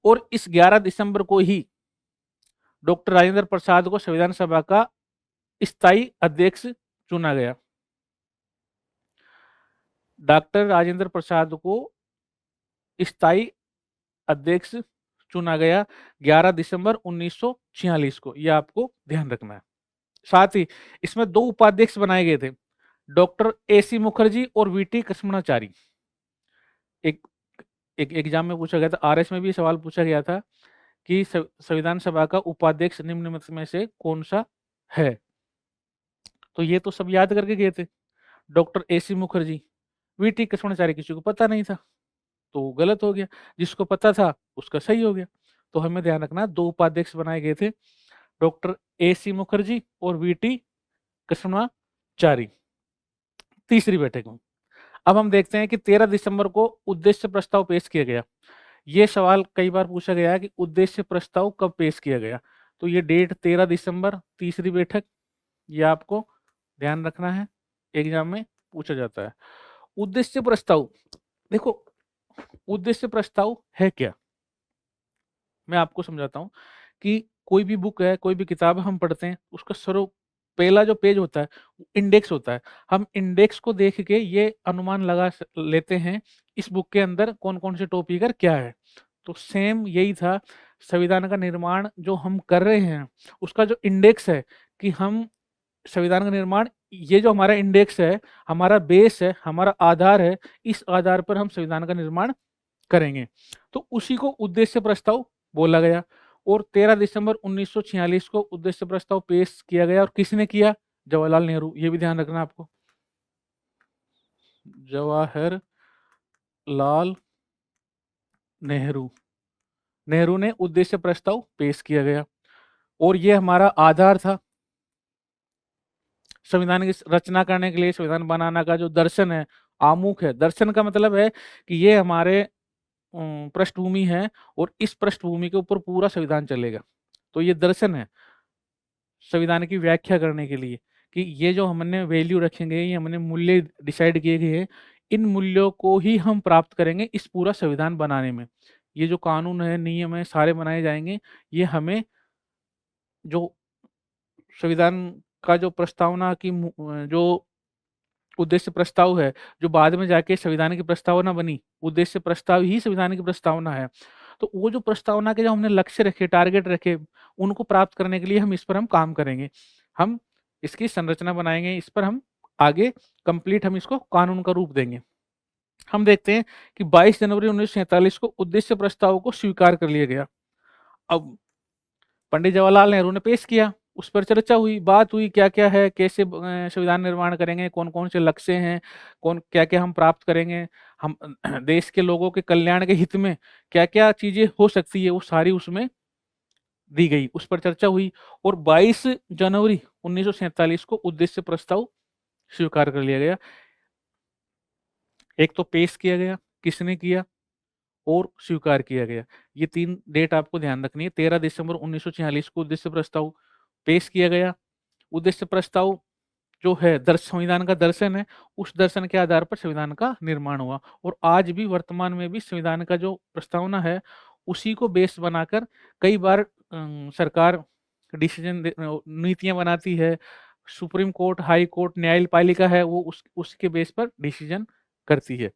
और इस 11 दिसंबर को ही डॉक्टर राजेंद्र प्रसाद को संविधान सभा का स्थायी अध्यक्ष चुना गया। डॉक्टर राजेंद्र प्रसाद को स्थायी अध्यक्ष चुना गया 11 दिसंबर 1946 को, यह आपको ध्यान रखना है। साथ ही इसमें 2 उपाध्यक्ष बनाए गए थे, डॉक्टर एसी मुखर्जी और वीटी कृष्णाचारी। एक एक एग्जाम में पूछा गया था, आरएस में भी सवाल पूछा गया था कि संविधान सभा का उपाध्यक्ष निम्न में से कौन सा है, तो ये तो सब याद करके गए थे, doctor AC Mukherjee, VT Krishnamachari किसी को पता नहीं था तो गलत हो गया, जिसको पता था उसका सही हो गया। तो हमें ध्यान रखना, 2 उपाध्यक्ष बनाए गए थे, डॉक्टर एसी मुखर्जी और वीटी कृष्णाचारी। तीसरी बैठक में अब हम देखते हैं कि 13 दिसंबर को उद्देश्य प्रस्ताव पेश किया गया। ये सवाल कई बार पूछा गया है कि उद्देश्य प्रस्ताव कब पेश किया गया, तो ये डेट 13 दिसंबर, तीसरी बैठक, ये आपको ध्यान रखना है, एग्जाम में पूछा जाता है। उद्देश्य प्रस्ताव, देखो उद्देश्य प्रस्ताव है क्या, मैं आपको समझाता हूं कि कोई भी बुक है, कोई भी किताब हम पढ़ते हैं, उसका सर्व पहला जो पेज होता है इंडेक्स होता है। हम इंडेक्स को देख के ये अनुमान लगा लेते हैं इस बुक के अंदर कौन कौन से टॉपिक है क्या है। तो सेम यही था, संविधान का निर्माण जो हम कर रहे हैं उसका जो इंडेक्स है, कि हम संविधान का निर्माण, ये जो हमारा इंडेक्स है, हमारा बेस है, हमारा आधार है, इस आधार पर हम संविधान का निर्माण करेंगे। तो उसी को उद्देश्य प्रस्ताव बोला गया। और 13 दिसंबर 1946 को उद्देश्य प्रस्ताव पेश किया गया। और किसने किया? जवाहरलाल नेहरू। ये भी ध्यान रखना आपको, जवाहरलाल नेहरू, नेहरू ने उद्देश्य प्रस्ताव पेश किया गया। और ये हमारा आधार था संविधान की रचना करने के लिए। संविधान बनाना का जो दर्शन है, आमुख है, दर्शन का मतलब है कि ये हमारे पृष्ठभूमि है और इस पृष्ठभूमि के ऊपर पूरा संविधान चलेगा। तो ये दर्शन है संविधान की व्याख्या करने के लिए कि ये जो हमने वैल्यू रखेंगे, ये हमने मूल्य डिसाइड किए गए हैं, इन मूल्यों को ही हम प्राप्त करेंगे इस पूरा संविधान बनाने में। ये जो कानून है, नियम है, सारे बनाए जाएंगे, ये हमें जो संविधान का जो प्रस्तावना की जो उद्देश्य प्रस्ताव है, जो बाद में जाके संविधान की प्रस्तावना बनी, उद्देश्य प्रस्ताव ही संविधान की प्रस्तावना है। तो वो जो प्रस्तावना के जो हमने लक्ष्य रखे, टारगेट रखे, उनको प्राप्त करने के लिए हम इस पर हम काम करेंगे, हम इसकी संरचना बनाएंगे, इस पर हम आगे कंप्लीट हम इसको कानून का रूप देंगे। हम देखते हैं कि 22 जनवरी 1947 को उद्देश्य प्रस्ताव को स्वीकार कर लिया गया। अब पंडित जवाहरलाल नेहरू ने पेश किया, उस पर चर्चा हुई, बात हुई, क्या क्या है, कैसे संविधान निर्माण करेंगे, कौन कौन से लक्ष्य हैं, कौन क्या क्या हम प्राप्त करेंगे, हम देश के लोगों के कल्याण के हित में क्या क्या चीजें हो सकती है, वो सारी उसमें दी गई, उस पर चर्चा हुई। और 22 जनवरी 1947 को उद्देश्य प्रस्ताव स्वीकार कर लिया गया। एक तो पेश किया गया, किसने किया, और स्वीकार किया गया। ये 3 डेट आपको ध्यान रखनी है। 13 दिसंबर 1946 को उद्देश्य प्रस्ताव पेश किया गया। उद्देश्य प्रस्ताव जो है संविधान का दर्शन है, उस दर्शन के आधार पर संविधान का निर्माण हुआ। और आज भी वर्तमान में भी संविधान का जो प्रस्तावना है, उसी को बेस बनाकर कई बार सरकार डिसीजन नीतियां बनाती है। सुप्रीम कोर्ट, हाई कोर्ट, न्यायपालिका है, वो उसके बेस पर डिसीजन करती है।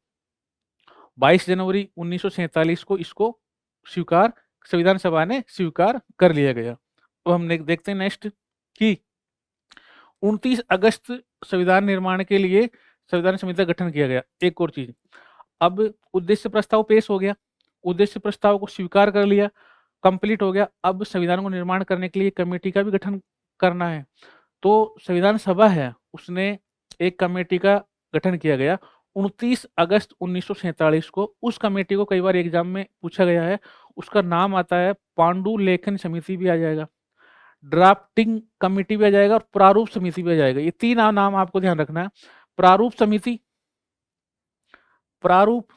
22 जनवरी 1947 को इसको स्वीकार संविधान सभा ने स्वीकार कर लिया गया। तो हम देखते हैं नेक्स्ट कि 29 अगस्त संविधान निर्माण के लिए संविधान समिति का गठन किया गया। एक और चीज, अब उद्देश्य प्रस्ताव पेश हो गया, उद्देश्य प्रस्ताव को स्वीकार कर लिया, कंप्लीट हो गया। अब संविधान को निर्माण करने के लिए कमेटी का भी गठन करना है। तो संविधान सभा है, उसने एक कमेटी का गठन किया गया 29 अगस्त 1947 को। उस कमेटी को कई बार एग्जाम में पूछा गया है, उसका नाम आता है पांडुलेखन समिति भी आ जाएगा, ड्राफ्टिंग कमेटी भी आ जाएगा, और प्रारूप समिति भी आ जाएगा। ये 3 नाम आपको ध्यान रखना है। प्रारूप समिति, प्रारूप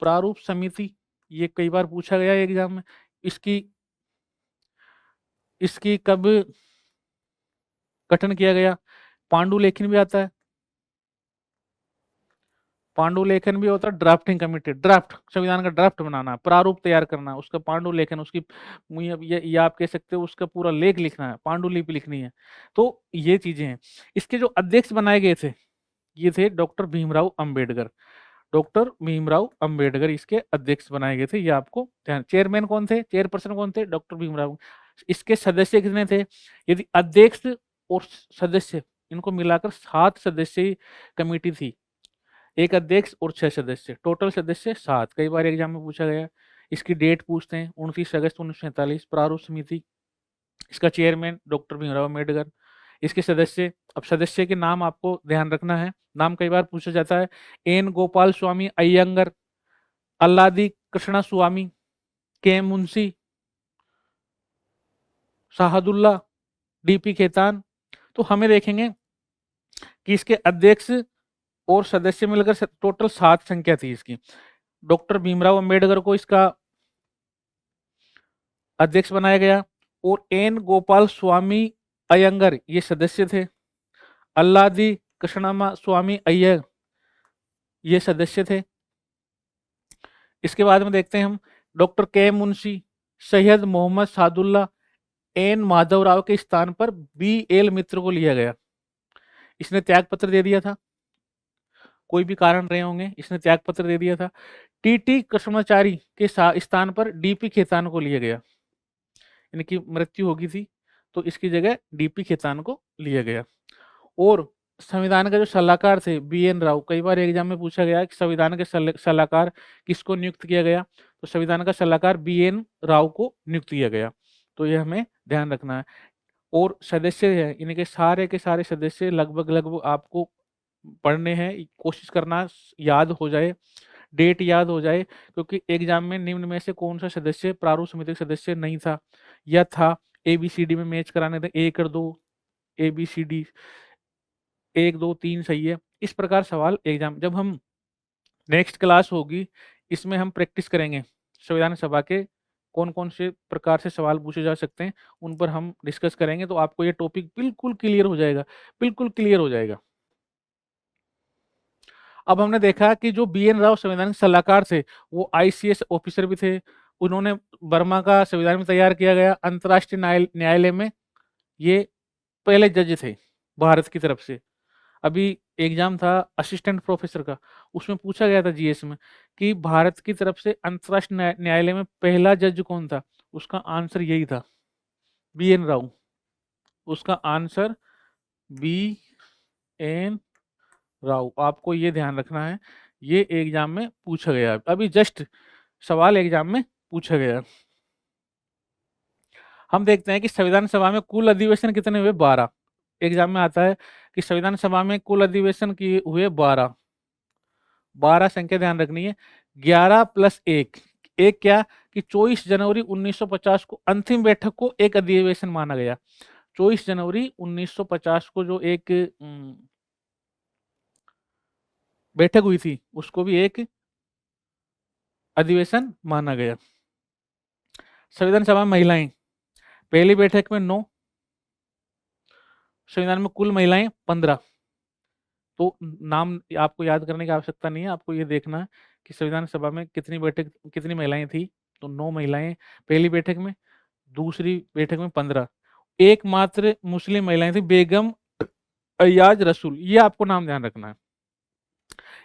प्रारूप समिति, ये कई बार पूछा गया है एग्जाम में। इसकी इसकी कब गठन किया गया? पांडुलेखन भी आता है, पांडुलेखन भी होता है, ड्राफ्टिंग कमेटी, ड्राफ्ट, संविधान का ड्राफ्ट बनाना, प्रारूप तैयार करना, उसका पांडुलेखन, उसकी ये आप कह सकते हो उसका पूरा लेख लिखना है, पांडुलिपि लिखनी है। तो ये चीजें हैं। इसके जो अध्यक्ष बनाए गए थे, ये थे डॉक्टर भीमराव अंबेडकर। डॉक्टर भीमराव अंबेडकर इसके अध्यक्ष बनाए गए थे, ये आपको ध्यान। चेयरमैन कौन थे, चेयरपर्सन कौन थे? डॉक्टर भीमराव। इसके सदस्य कितने थे? यदि अध्यक्ष और सदस्य, इनको मिलाकर 7 सदस्यीय कमेटी थी। एक अध्यक्ष और 6 सदस्य, टोटल सदस्य 7। कई बार एग्जाम में पूछा गया। इसकी डेट पूछते हैं, 29 अगस्त 1947, प्रारूप समिति। इसका चेयरमैन डॉक्टर भीमराव अम्बेडकर। इसके सदस्य, अब सदस्य के नाम आपको ध्यान रखना है, नाम कई बार पूछा जाता है। एन गोपाल स्वामी अयंगर, अल्लादी कृष्णा स्वामी, के मुंशी, शाहदुल्ला, डीपी खेतान। तो हमें देखेंगे कि इसके अध्यक्ष और सदस्य मिलकर टोटल 7 संख्या थी इसकी। डॉक्टर भीमराव अंबेडकर को इसका अध्यक्ष बनाया गया, और एन गोपाल स्वामी अयंगर ये सदस्य थे। अल्लादी कृष्णमा स्वामी अय्यर ये सदस्य थे। इसके बाद में देखते हैं हम डॉक्टर के मुंशी, सैयद मोहम्मद सादुल्ला, एन माधवराव के स्थान पर बी एल मित्र को लिया गया। इसने त्याग पत्र दे दिया था, कोई भी कारण रहे होंगे, इसने त्याग पत्र दे दिया था। टीटी कृष्णाचारी के स्थान पर डीपी खेतान को लिया गया, इनकी मृत्यु होगी थी, तो इसकी जगह डीपी खेतान को लिया गया। और संविधान के जो सलाहकार थे बी.एन. राव, कई बार एग्जाम में पूछा गया है कि संविधान के सलाहकार किसको नियुक्त किया गया, तो संविधान का सलाहकार बी.एन. राव को नियुक्त किया गया। तो ये हमें ध्यान रखना है। और सदस्य है, इनके सारे के सारे सदस्य लगभग लगभग आपको पढ़ने हैं, कोशिश करना याद हो जाए, डेट याद हो जाए, क्योंकि एग्जाम में निम्न में से कौन सा सदस्य प्रारूप समिति का सदस्य नहीं था या था। ABCD में मैच कराने थे, 1 और 2, ABCD 1 2 3 सही है। इस प्रकार सवाल एग्जाम, जब हम नेक्स्ट क्लास होगी इसमें हम प्रैक्टिस करेंगे संविधान सभा के कौन कौन से प्रकार से सवाल पूछे जा सकते हैं, उन पर हम डिस्कस करेंगे, तो आपको ये टॉपिक बिल्कुल क्लियर हो जाएगा, बिल्कुल क्लियर हो जाएगा। अब हमने देखा कि जो बी.एन. राव संवैधानिक सलाहकार थे वो ICS ऑफिसर भी थे। उन्होंने बर्मा का संविधान में तैयार किया गया, अंतर्राष्ट्रीय न्यायालय में ये पहले जज थे भारत की तरफ से। अभी एग्जाम था असिस्टेंट प्रोफेसर का, उसमें पूछा गया था GS में कि भारत की तरफ से अंतर्राष्ट्रीय न्यायालय में पहला जज कौन था, उसका आंसर यही था, बी.एन. राव। उसका आंसर बी.एन. राव। आपको ये ध्यान रखना है, ये एग्जाम में पूछा गया, अभी जस्ट सवाल एग्जाम में पूछा गया। हम देखते हैं कि संविधान सभा में कुल अधिवेशन कितने हुए, 12। एग्जाम में आता है कि संविधान सभा में कुल अधिवेशन की हुए 12। 12 संख्या ध्यान रखनी है। 11 प्लस 1, एक क्या कि 24 जनवरी 1950 को अंतिम बैठक को एक अधिवेशन माना गया। 24 जनवरी 1950 को जो एक बैठक हुई थी उसको भी एक अधिवेशन माना गया। संविधान सभा में महिलाएं, पहली बैठक में 9, संविधान में कुल महिलाएं 15। तो नाम आपको याद करने की आवश्यकता नहीं है, आपको ये देखना है कि संविधान सभा में कितनी महिलाएं थी, तो 9 महिलाएं पहली बैठक में, दूसरी बैठक में 15। एकमात्र मुस्लिम महिलाएं थी बेगम अयाज रसूल, ये आपको नाम ध्यान रखना है,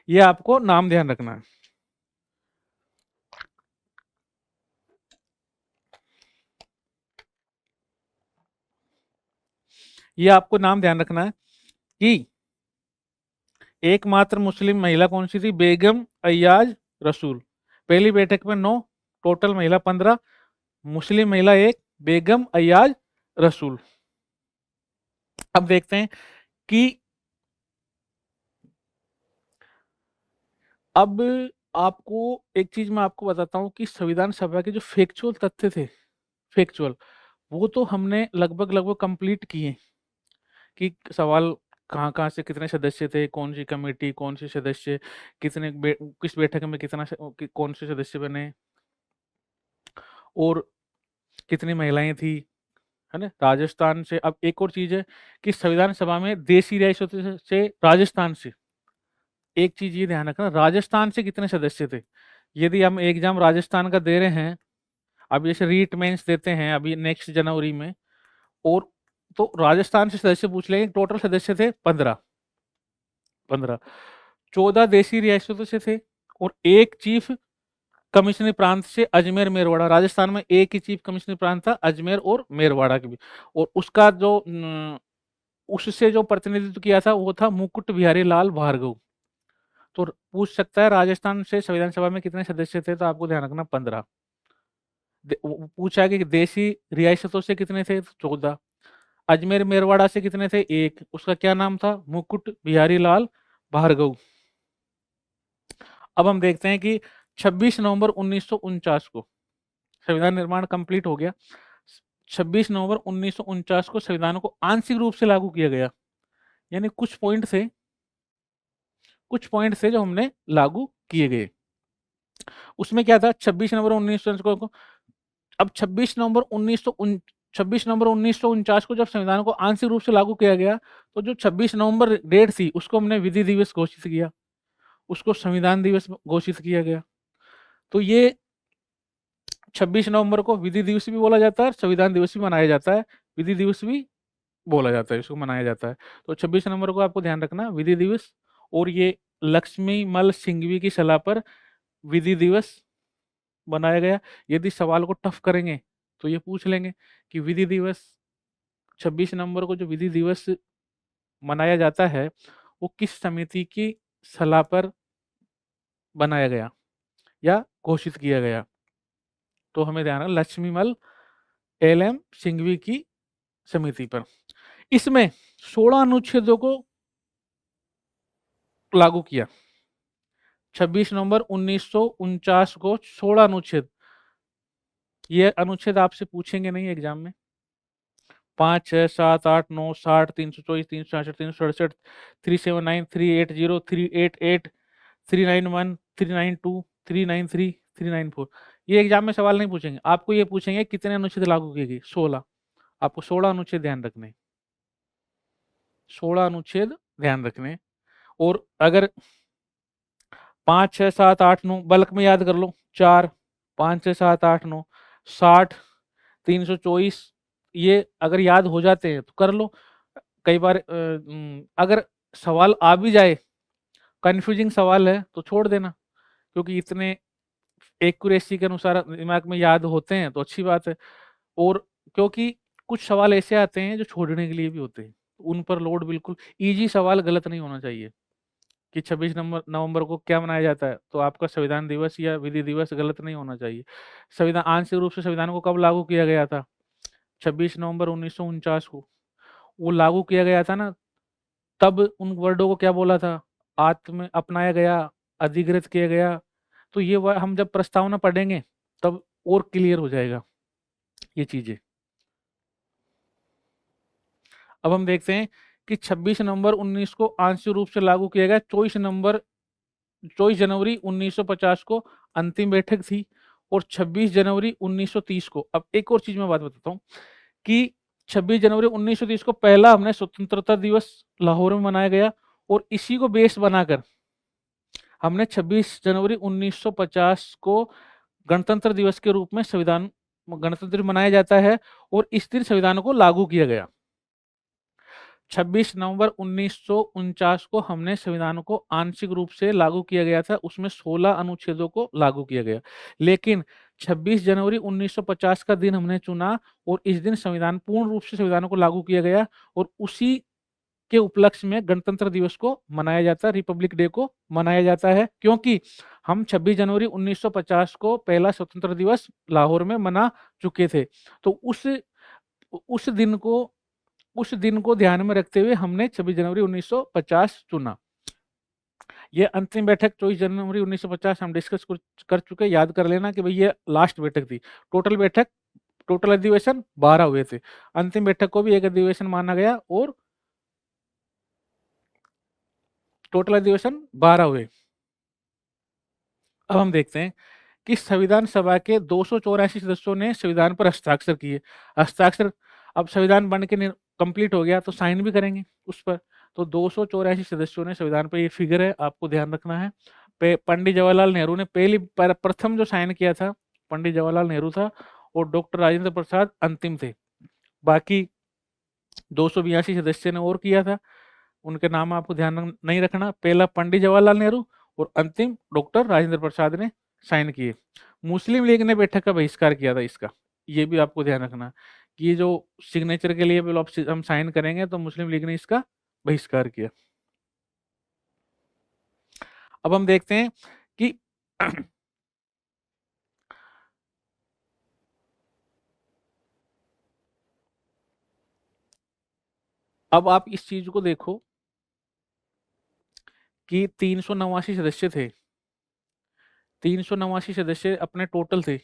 ये आपको नाम ध्यान रखना है। ये आपको नाम ध्यान रखना है कि एकमात्र मुस्लिम महिला कौन सी थी, बेगम अयाज रसूल। पहली बैठक में 9, टोटल महिला 15, मुस्लिम महिला 1, बेगम अयाज रसूल। अब देखते हैं कि अब आपको एक चीज मैं आपको बताता हूं कि संविधान सभा के जो फैक्चुअल तथ्य थे, फैक्चुअल, वो तो हमने लगभग लगभग कंप्लीट किए कि सवाल कहाँ कहाँ से कितने सदस्य थे, कौन सी कमेटी, कौन से सदस्य, किस बैठक में कौन से सदस्य बने, और कितनी महिलाएं थी, है ना, राजस्थान से। अब एक और चीज है कि संविधान सभा में देशी रियासतों से राजस्थान से, एक चीज ये ध्यान रखना, राजस्थान से कितने सदस्य थे। यदि हम एग्जाम राजस्थान का दे रहे हैं, अब जैसे रीट मेंस देते हैं अभी नेक्स्ट जनवरी में, और तो राजस्थान से सदस्य पूछ लेंगे, टोटल सदस्य थे 15। 15, 14 देशी रियासतों से थे, और एक चीफ कमिश्नरी प्रांत से अजमेर मेरवाड़ा। राजस्थान में एक ही चीफ कमिश्नरी प्रांत था, अजमेर और मेरवाड़ा के भी, और उसका जो उससे जो प्रतिनिधित्व किया था वो था मुकुट बिहारी लाल भार्गव। तो पूछ सकता है राजस्थान से संविधान सभा में कितने सदस्य थे, तो आपको ध्यान रखना 15। पूछा है कि देशी रियासतों से कितने थे, 14। अजमेर मेरवाड़ा से कितने थे, 1, उसका क्या नाम था, मुकुट बिहारी लाल भार्गव। अब हम देखते हैं कि 26 नवंबर 1949 को संविधान निर्माण कंप्लीट हो गया। 26 नवंबर 1949 को संविधान को आंशिक रूप से लागू किया गया, यानी कुछ पॉइंट थे जो हमने लागू किए गए। उसमें क्या था, 26 नवंबर 1949 को, अब 26 नवंबर 1949 को जब संविधान को आंशिक रूप से लागू किया गया, तो जो 26 नवंबर डेट थी उसको हमने विधि दिवस घोषित किया, उसको संविधान दिवस घोषित किया गया। तो ये 26 नवंबर को विधि दिवस भी बोला जाता है, संविधान दिवस भी मनाया जाता है, विधि दिवस भी बोला जाता है, इसको मनाया जाता है। तो 26 नवंबर को आपको ध्यान रखना विधि दिवस, और ये लक्ष्मी मल सिंघवी की सलाह पर विधि दिवस बनाया गया। यदि सवाल को टफ करेंगे तो ये पूछ लेंगे कि विधि दिवस 26 नवंबर को जो विधि दिवस मनाया जाता है वो किस समिति की सलाह पर बनाया गया या घोषित किया गया? तो हमें ध्यान रखना, लक्ष्मीमल एल.एम. सिंघवी की समिति पर। इसमें 16 अनुच्छेदों को लागू किया। 26 नवंबर 1949 को 16 अनुच्छेद, ये अनुच्छेद आपसे पूछेंगे नहीं एग्जाम में। 5, 6, 7, 8, 9, 60, 324, 366, 367, 379, 380, 388, 391, 392, 393, 394, ये एग्जाम में सवाल नहीं पूछेंगे। आपको ये पूछेंगे कितने अनुच्छेद लागू किए गए? 16। आपको 16 अनुच्छेद ध्यान रखने, 16 अनुच्छेद ध्यान रखने। और अगर 5, 6, 7, 8, 9 बल्क में याद कर लो, 4, 5, 6, 7, 8, 9, 60, 324, ये अगर याद हो जाते हैं तो कर लो। कई बार अगर सवाल आ भी जाए, कंफ्यूजिंग सवाल है तो छोड़ देना, क्योंकि इतने एक्यूरेसी के अनुसार दिमाग में याद होते हैं तो अच्छी बात है। और क्योंकि कुछ सवाल ऐसे आते हैं जो छोड़ने के लिए भी होते हैं, उन पर लोड बिल्कुल, इजी सवाल गलत नहीं होना चाहिए कि 26 नवंबर नवंबर को क्या मनाया जाता है, तो आपका संविधान दिवस या विधि दिवस गलत नहीं होना चाहिए। संविधान आंशिक रूप से संविधान को कब लागू किया गया था? 26 नवंबर 1949 को। वो लागू किया गया था ना, तब उन वर्डों को क्या बोला था? आत्म अपनाया गया, अधिकृत किया गया। तो ये हम जब प्रस्तावना पढ़ेंगे तब और क्लियर हो जाएगा ये चीजें। अब हम देखते हैं कि 26 नवंबर 19 को आंशिक रूप से लागू किया गया। 24 जनवरी 1950 को अंतिम बैठक थी, और 26 जनवरी 1930 को, अब एक और चीज मैं बात बताता हूँ कि 26 जनवरी 1930 को पहला हमने स्वतंत्रता दिवस लाहौर में मनाया गया, और इसी को बेस बनाकर हमने 26 जनवरी 1950 को गणतंत्र दिवस के रूप में संविधान गणतंत्र मनाया जाता है, और इस दिन संविधान को लागू किया गया। 26 नवंबर 1949 को हमने संविधान को आंशिक रूप से लागू किया गया था, उसमें 16 अनुच्छेदों को लागू किया गया। लेकिन 26 जनवरी 1950 का दिन हमने चुना, और इस दिन संविधान पूर्ण रूप से संविधान को लागू किया गया, और उसी के उपलक्ष्य में गणतंत्र दिवस को मनाया जाता है, रिपब्लिक डे को मनाया जाता है, क्योंकि हम 26 जनवरी 1950 को पहला स्वतंत्र दिवस लाहौर में मना चुके थे। तो उस दिन को उस दिन को ध्यान में रखते हुए हमने 26 जनवरी 1950 चुना। ये अंतिम बैठक 24 जनवरी 1950 हम डिस्कस कर चुके, याद कर लेना कि भाई ये लास्ट बैठक थी। टोटल अधिवेशन 12 हुए थे, अंतिम बैठक को भी एक अधिवेशन माना गया, और टोटल अधिवेशन 12 हुए। अब हम देखते हैं कि संविधान सभा के 284 सदस्यों ने संविधान पर हस्ताक्षर किए। हस्ताक्षर, अब संविधान बन के कंप्लीट हो गया तो साइन भी करेंगे उस पर। तो 284 सदस्यों ने संविधान पर, ये फिगर है, आपको ध्यान रखना है। पंडित जवाहरलाल नेहरू ने प्रथम जो साइन किया था, पंडित जवाहरलाल नेहरू था, और डॉक्टर राजेंद्र प्रसाद अंतिम थे। बाकी 282 सदस्य ने और किया था, उनके नाम आपको ध्यान नहीं रखना। पहला पंडित जवाहरलाल नेहरू, और अंतिम डॉक्टर राजेंद्र प्रसाद ने साइन किए। मुस्लिम लीग ने बैठक का बहिष्कार किया था इसका, ये भी आपको ध्यान रखना कि ये जो सिग्नेचर के लिए हम साइन करेंगे तो मुस्लिम लीग ने इसका बहिष्कार किया। अब हम देखते हैं कि अब आप इस चीज को देखो कि 389 सदस्य थे, 389 सदस्य अपने टोटल थे,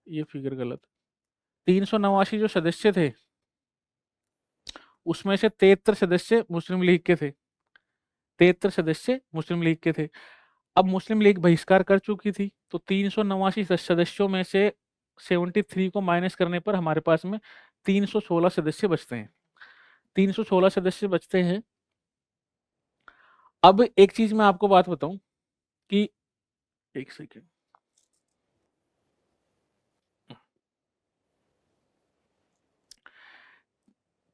ये फिगर गलत, 389 जो सदस्य थे उसमें से 73 सदस्य मुस्लिम लीग के थे, 73 सदस्य मुस्लिम लीग के थे। अब मुस्लिम लीग बहिष्कार कर चुकी थी, तो 389 सदस्यों में से 73 को माइनस करने पर हमारे पास में 316 सदस्य बचते हैं, 316 सदस्य बचते हैं। अब एक चीज मैं आपको बात बताऊं कि, एक सेकेंड,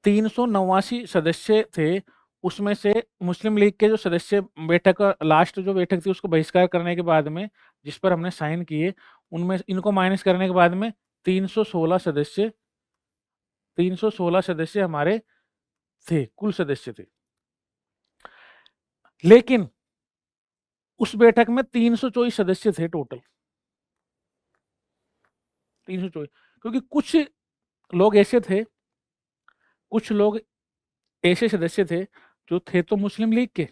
389 सदस्य थे, उसमें से मुस्लिम लीग के जो सदस्य, बैठक का लास्ट जो बैठक थी उसको बहिष्कार करने के बाद में जिस पर हमने साइन किए, उनमें इनको माइनस करने के बाद में 316 सदस्य 316 सदस्य हमारे थे, कुल सदस्य थे। लेकिन उस बैठक में 324 सदस्य थे टोटल, 324। क्योंकि कुछ लोग ऐसे सदस्य थे जो थे तो मुस्लिम लीग के,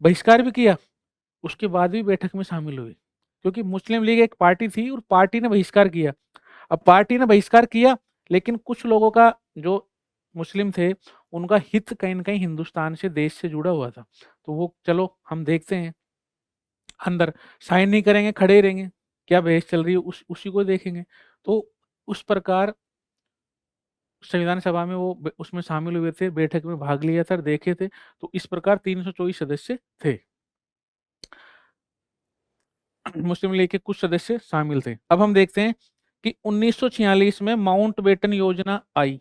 बहिष्कार भी किया, उसके बाद भी बैठक में शामिल हुए, क्योंकि मुस्लिम लीग एक पार्टी थी और पार्टी ने बहिष्कार किया। अब पार्टी ने बहिष्कार किया, लेकिन कुछ लोगों का, जो मुस्लिम थे, उनका हित कहीं ना कहीं हिंदुस्तान से, देश से जुड़ा हुआ था। तो वो, चलो हम देखते हैं, अंदर साइन नहीं करेंगे, खड़े ही रहेंगे, क्या बहस चल रही है उसी को देखेंगे। तो उस प्रकार संविधान सभा में वो उसमें शामिल हुए थे, बैठक में भाग लिया था, देखे थे। तो इस प्रकार 324 सदस्य थे। मुस्लिम लीग के कुछ सदस्य शामिल थे। अब हम देखते हैं कि 1946 में माउंटबेटन योजना आई,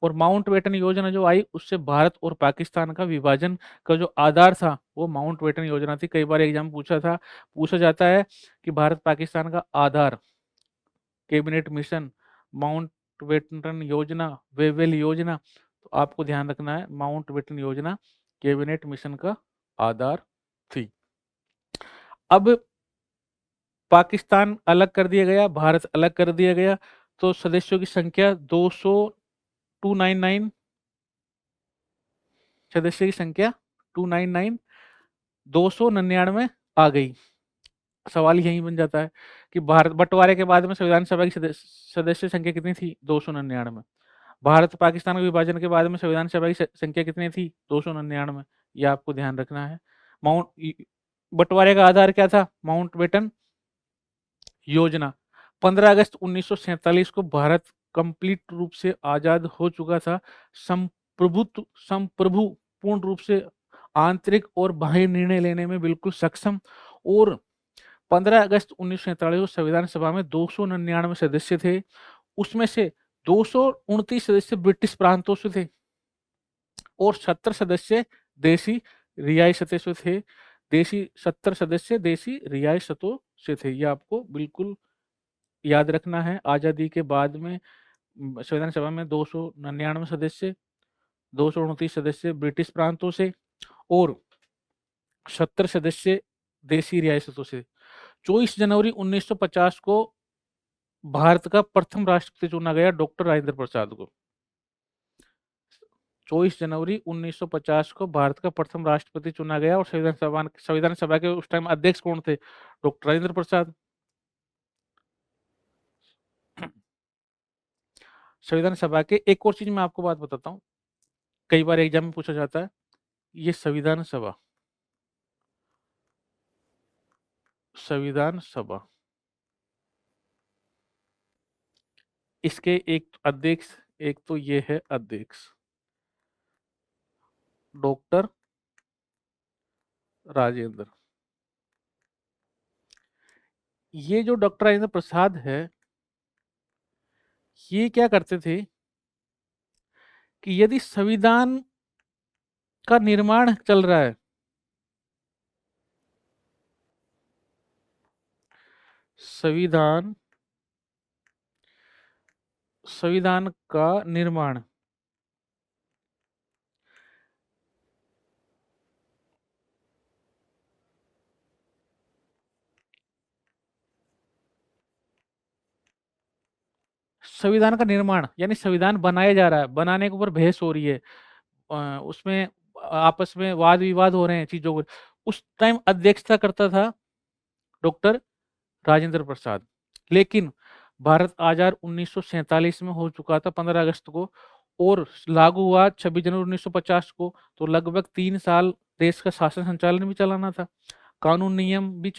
और माउंटबेटन योजना जो आई, उससे भारत और पाकिस्तान का विभाजन का जो आधार था, वो माउंटबेटन योजना थी। कई बार एग्जाम पूछा जाता है कि भारत पाकिस्तान का आधार, कैबिनेट मिशन, माउंटबेटन योजना, वेवेल योजना। तो आपको ध्यान रखना है, माउंटबेटन योजना कैबिनेट मिशन का आधार थी। अब पाकिस्तान अलग कर दिया गया, भारत अलग कर दिया गया, तो सदस्यों की संख्या 299, सदस्य की संख्या 299, 299 आ गई। सवाल यही बन जाता है कि भारत बंटवारे के बाद में संविधान सभा की सदस्य संख्या कितनी थी? 299। भारत पाकिस्तान के विभाजन के बाद में संविधान सभा की संख्या कितनी थी? 299। ये आपको ध्यान रखना है। बंटवारे का आधार क्या था? माउंटबेटन योजना। 15 अगस्त 1947 को भारत कंप्लीट रूप से आजाद हो चुका था, संप्रभु, पूर्ण रूप से आंतरिक और बाह्य निर्णय लेने में बिल्कुल सक्षम। और 15 अगस्त 1947 को संविधान सभा में 299 सदस्य थे, उसमें से 229 सदस्य ब्रिटिश प्रांतों से थे और 70 सदस्य देशी रियासतों से थे। 70 सदस्य देशी रियासतों से थे। ये आपको बिल्कुल याद रखना है। आजादी के बाद में संविधान सभा में 299 सदस्य, 229 सदस्य ब्रिटिश प्रांतों से और 70 सदस्य देशी रियासतों से। 24 जनवरी 1950 को भारत का प्रथम राष्ट्रपति चुना गया डॉक्टर राजेंद्र प्रसाद को। 24 जनवरी 1950 को भारत का प्रथम राष्ट्रपति चुना गया, और संविधान सभा के उस टाइम अध्यक्ष कौन थे? डॉक्टर राजेंद्र प्रसाद। संविधान सभा के एक और चीज मैं आपको बात बताता हूँ, कई बार एग्जाम में पूछा जाता है। ये संविधान सभा, इसके एक अध्यक्ष, एक तो ये है अध्यक्ष डॉक्टर राजेंद्र। ये जो डॉक्टर राजेंद्र प्रसाद है, ये क्या करते थे कि यदि संविधान का निर्माण चल रहा है, संविधान संविधान का निर्माण संविधान का निर्माण यानी संविधान बनाया जा रहा है, बनाने के ऊपर बहस हो रही है, उसमें आपस में वाद विवाद हो रहे हैं चीजों को, उस टाइम अध्यक्षता करता था डॉक्टर राजेंद्र प्रसाद। लेकिन भारत आजाद 1947 में हो चुका था 15 अगस्त को, और लागू हुआ 26 जनवरी 1950 को। तो लगभग 3 साल देश का शासन संचालन भी चलाना था, कानून नियम भी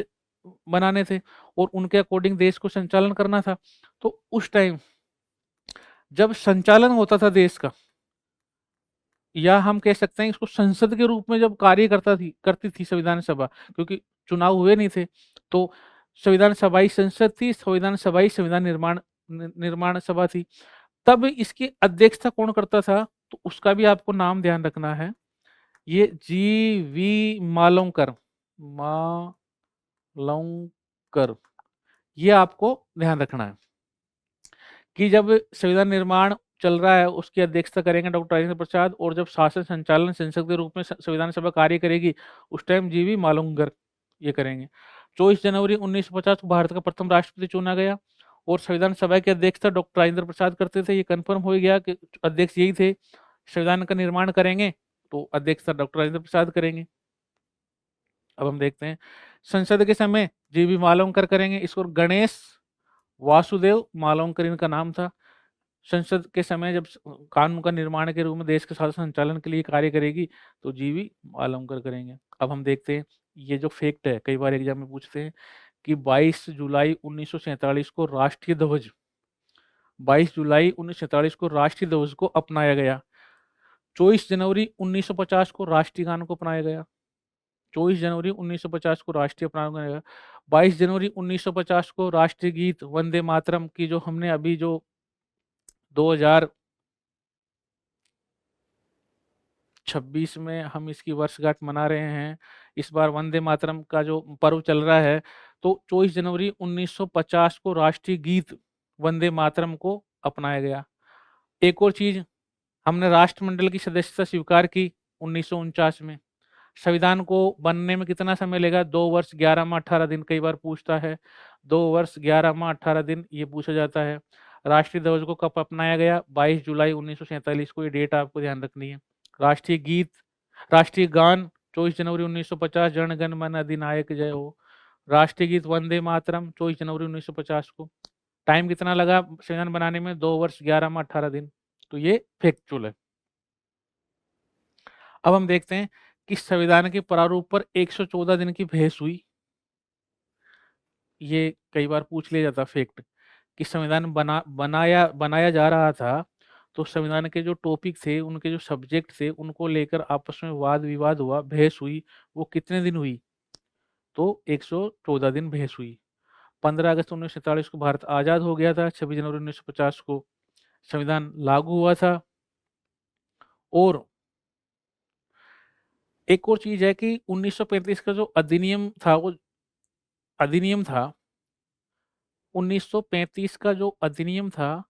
बनाने थे, और उनके अकॉर्डिंग देश को संचालन करना था। तो उस टाइम जब संचालन होता था देश का, या हम कह सकते हैं इसको संसद के रूप में जब कार्य करती थी संविधान सभा, क्योंकि चुनाव हुए नहीं थे, तो संविधान सभा ही संसद थी, संविधान सभा ही संविधान निर्माण सभा थी। तब इसकी अध्यक्षता कौन करता था? तो उसका भी आपको नाम ध्यान रखना है, ये जी.वी. मालोंकर, ये आपको ध्यान रखना है कि जब संविधान निर्माण चल रहा है उसकी अध्यक्षता करेंगे डॉक्टर राजेंद्र प्रसाद, और जब शासन संचालन संसद के रूप में संविधान सभा कार्य करेगी उस टाइम जीवी मालूंकर ये करेंगे। 24 जनवरी 1950 को भारत का प्रथम राष्ट्रपति चुना गया, और संविधान सभा के अध्यक्षता डॉक्टर राजेंद्र प्रसाद करते थे। ये कंफर्म हो गया कि अध्यक्ष यही थे। संविधान का निर्माण करेंगे तो अध्यक्षता डॉक्टर राजेंद्र प्रसाद करेंगे। अब हम देखते हैं संसद के समय जीवी मालवंकर करेंगे, इसको गणेश वासुदेव मालवंकर इनका नाम था। संसद के समय जब कानून का निर्माण के रूप में देश के शासन संचालन के लिए कार्य करेगी तो जीवी मालवंकर करेंगे। अब हम देखते हैं ये जो फैक्ट है, कई बार एग्जाम में पूछते हैं कि 22 जुलाई 1947 को राष्ट्रीय ध्वज 22 जुलाई 1947 को राष्ट्रीय ध्वज को अपनाया गया। 24 जनवरी 1950 को राष्ट्रीय गान को अपनाया गया। 24 जनवरी 1950 को राष्ट्रीय अपनाया गया। 22 जनवरी 1950 को राष्ट्रीय गीत वंदे मातरम की जो हमने अभी जो 2026 में हम इसकी वर्षगांठ मना रहे हैं, इस बार वंदे मातरम का जो पर्व चल रहा है, तो 24 जनवरी 1950 को राष्ट्रीय गीत वंदे मातरम को अपनाया गया। एक और चीज, हमने राष्ट्रमंडल की सदस्यता स्वीकार की 1949 में। संविधान को बनने में कितना समय लगा? 2 वर्ष 11 माह 18 दिन। कई बार पूछता है 2 वर्ष 11 माह 18 दिन, ये पूछा जाता है। राष्ट्रीय ध्वज को कब अपनाया गया? 22 जुलाई 1947 को। ये डेट आपको ध्यान रखनी है। राष्ट्रीय गीत, राष्ट्रीय गान 24 जनवरी 1950 जन गण मन अधिनायक जय हो। राष्ट्रीय गीत वंदे मातरम 24 जनवरी 1950 को। टाइम कितना लगा संविधान बनाने में? 2 वर्ष 11 माह 18 दिन। तो ये फैक्चुअल है। अब हम देखते हैं कि संविधान के प्रारूप पर 114 दिन की बहस हुई। ये कई बार पूछ लिया जाता फैक्ट कि संविधान बनाया जा रहा था, तो संविधान के जो टॉपिक थे, उनके जो सब्जेक्ट थे, उनको लेकर आपस में वाद विवाद हुआ, बहस हुई। वो कितने दिन हुई? तो 114 दिन बहस हुई। 15 अगस्त 1947 को भारत आजाद हो गया था। 26 जनवरी 1950 को संविधान लागू हुआ था। और एक और चीज है कि 1935 का जो अधिनियम था, वो अधिनियम था 1935 का जो अधिनियम था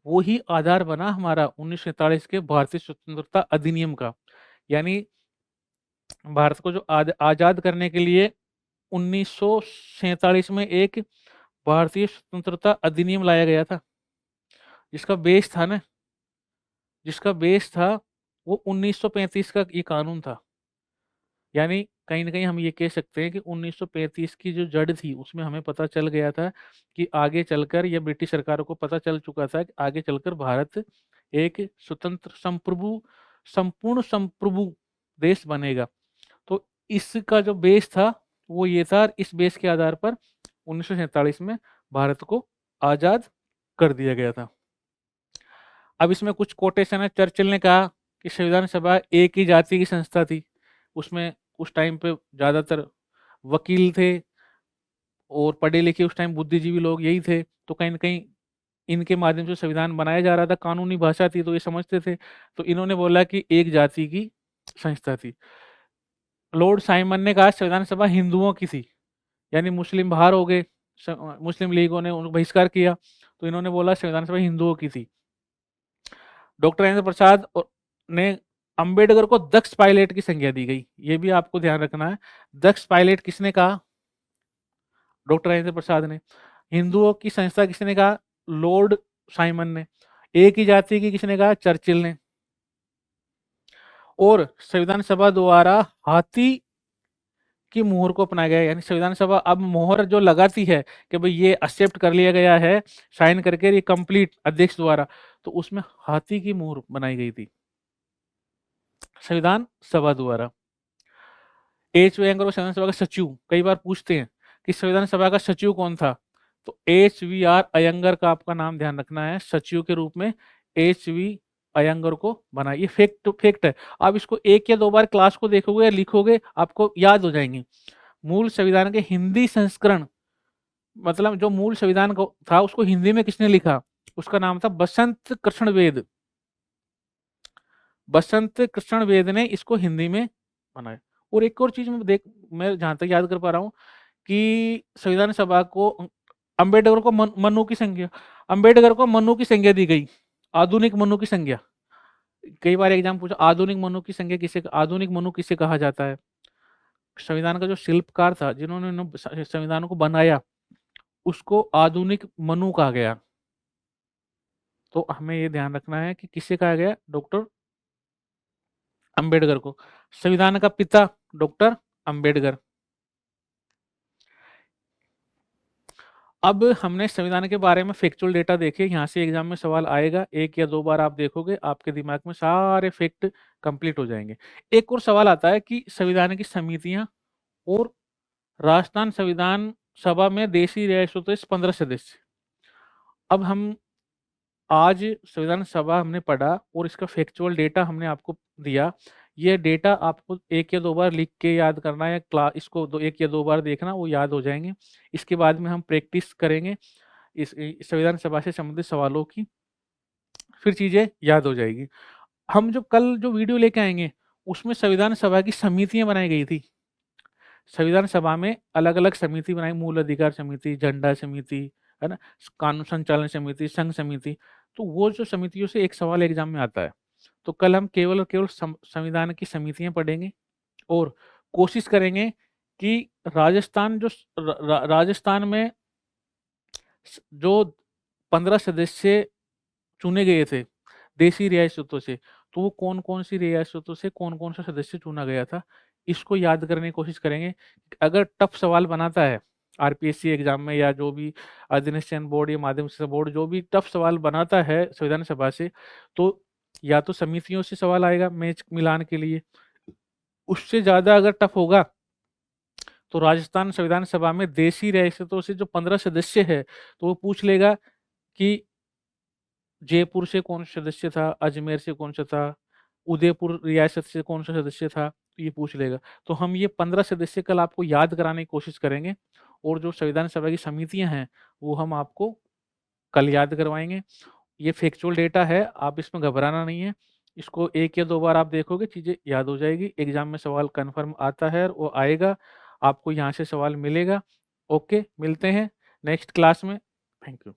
वो ही आधार बना हमारा 1947 के भारतीय स्वतंत्रता अधिनियम का। यानी भारत को जो आजाद करने के लिए 1947 में एक भारतीय स्वतंत्रता अधिनियम लाया गया था, जिसका बेस था ना, जिसका बेस था वो 1935 का ये कानून था। यानी कहीं ना कहीं हम ये कह सकते हैं कि 1935 की जो जड़ थी उसमें हमें पता चल गया था कि आगे चलकर, या ब्रिटिश सरकारों को पता चल चुका था कि आगे चलकर भारत एक स्वतंत्र संप्रभु, संपूर्ण संप्रभु देश बनेगा। तो इसका जो बेस था वो ये था, और इस बेस के आधार पर 1947 में भारत को आजाद कर दिया गया था। अब इसमें कुछ कोटेशन है। चर्चिल ने कहा कि संविधान सभा एक ही जाति की संस्था थी। उसमें उस टाइम पे ज्यादातर वकील थे और पढ़े लिखे उस टाइम बुद्धिजीवी लोग यही थे। तो कहीं ना कहीं इनके माध्यम से संविधान बनाया जा रहा था, कानूनी भाषा थी तो ये समझते थे। तो इन्होंने बोला कि एक जाति की संस्था थी। लॉर्ड साइमन ने कहा संविधान सभा हिंदुओं की थी, यानी मुस्लिम बाहर हो गए, मुस्लिम लीगों ने उनको बहिष्कार किया, तो इन्होंने बोला संविधान सभा हिंदुओं की थी। डॉक्टर राजेंद्र प्रसाद ने अंबेडकर को दक्ष पायलट की संज्ञा दी गई। ये भी आपको ध्यान रखना है। दक्ष पायलट किसने कहा? डॉक्टर राजेंद्र प्रसाद ने। हिंदुओं की संस्था किसने कहा? लॉर्ड साइमन ने। एक ही जाति की किसने कहा? चर्चिल ने। और संविधान सभा द्वारा हाथी की मोहर को अपनाया गया। यानी संविधान सभा अब मोहर जो लगाती है कि भाई ये एक्सेप्ट कर लिया गया है साइन करके, ये कंप्लीट अध्यक्ष द्वारा, तो उसमें हाथी की मोहर बनाई गई थी संविधान सभा द्वारा। एच वेंकर और संविधान सभा का सचिव, कई बार पूछते हैं कि संविधान सभा का सचिव कौन था, तो HVR अयंगर का आपका नाम ध्यान रखना है। सचिव के रूप में HV अयंगर को बना। ये फैक्ट है। आप इसको 1 या 2 बार क्लास को देखोगे या लिखोगे आपको याद हो जाएंगे। मूल संविधान के हिंदी संस्करण, मतलब जो मूल संविधान को था उसको हिंदी में किसने लिखा? उसका नाम था बसंत कृष्ण वेद। बसंत कृष्ण वेद ने इसको हिंदी में बनाया। और एक और चीज मैं जहां तक याद कर पा रहा हूँ कि संविधान सभा को अंबेडकर को मनु की संज्ञा दी गई। आधुनिक मनु की संज्ञा, कई बार एग्जाम पूछा आधुनिक मनु की संज्ञा किसे, आधुनिक मनु किसे कहा जाता है? संविधान का जो शिल्पकार था, जिन्होंने संविधान को बनाया, उसको आधुनिक मनु कहा गया। तो हमें ये ध्यान रखना है कि किसे कहा गया, डॉक्टर अंबेडकर को। संविधान का पिता डॉक्टर अंबेडकर। अब हमने संविधान के बारे में फैक्चुअल डेटा देखे, यहाँ से एग्जाम में सवाल आएगा, एक या दो बार आप देखोगे आपके दिमाग में सारे फैक्ट कंप्लीट हो जाएंगे। एक और सवाल आता है कि संविधान की समितियां और राजस्थान संविधान सभा में देशी रियासतों से 15 सदस्य। अब हम आज संविधान सभा हमने पढ़ा और इसका फैक्चुअल डेटा हमने आपको दिया। ये डेटा आपको एक या दो बार लिख के याद करना है, क्लास इसको एक या दो बार देखना, वो याद हो जाएंगे। इसके बाद में हम प्रैक्टिस करेंगे इस संविधान सभा से संबंधित सवालों की, फिर चीजें याद हो जाएगी। हम जो कल जो वीडियो लेके आएंगे उसमें संविधान सभा की समितियां बनाई गई थी। संविधान सभा में अलग अलग समिति बनाई, मूल अधिकार समिति, झंडा समिति, है ना, कानून संचालन समिति, संघ समिति। तो वो जो समितियों से एक सवाल एग्जाम में आता है। तो कल हम केवल और केवल संविधान की समितियां पढ़ेंगे और कोशिश करेंगे कि राजस्थान जो राजस्थान में जो 15 सदस्य चुने गए थे देशी रियासतों से, तो वो कौन कौन सी रियासतों से कौन कौन सा सदस्य चुना गया था, इसको याद करने की कोशिश करेंगे। अगर टफ सवाल बनाता है आरपीएससी एग्जाम में, या जो भी अधीनस्थ चयन बोर्ड या माध्यमिक शिक्षा बोर्ड जो भी टफ सवाल बनाता है संविधान सभा से, तो या तो समितियों से सवाल आएगा मैच मिलान के लिए, उससे ज्यादा अगर टफ होगा तो राजस्थान संविधान सभा में देशी रियासतों से जो 15 सदस्य है, तो वो पूछ लेगा कि जयपुर से कौन सा सदस्य था, अजमेर से कौन सा था, उदयपुर रियासत से कौन सा सदस्य था, तो ये पूछ लेगा। तो हम ये 15 सदस्य कल आपको याद कराने की कोशिश करेंगे, और जो संविधान सभा की समितियां हैं वो हम आपको कल याद करवाएंगे। ये फैक्चुअल डेटा है, आप इसमें घबराना नहीं है, इसको एक या दो बार आप देखोगे चीजें याद हो जाएगी। एग्जाम में सवाल कन्फर्म आता है और वो आएगा, आपको यहाँ से सवाल मिलेगा। ओके, मिलते हैं नेक्स्ट क्लास में। Thank you.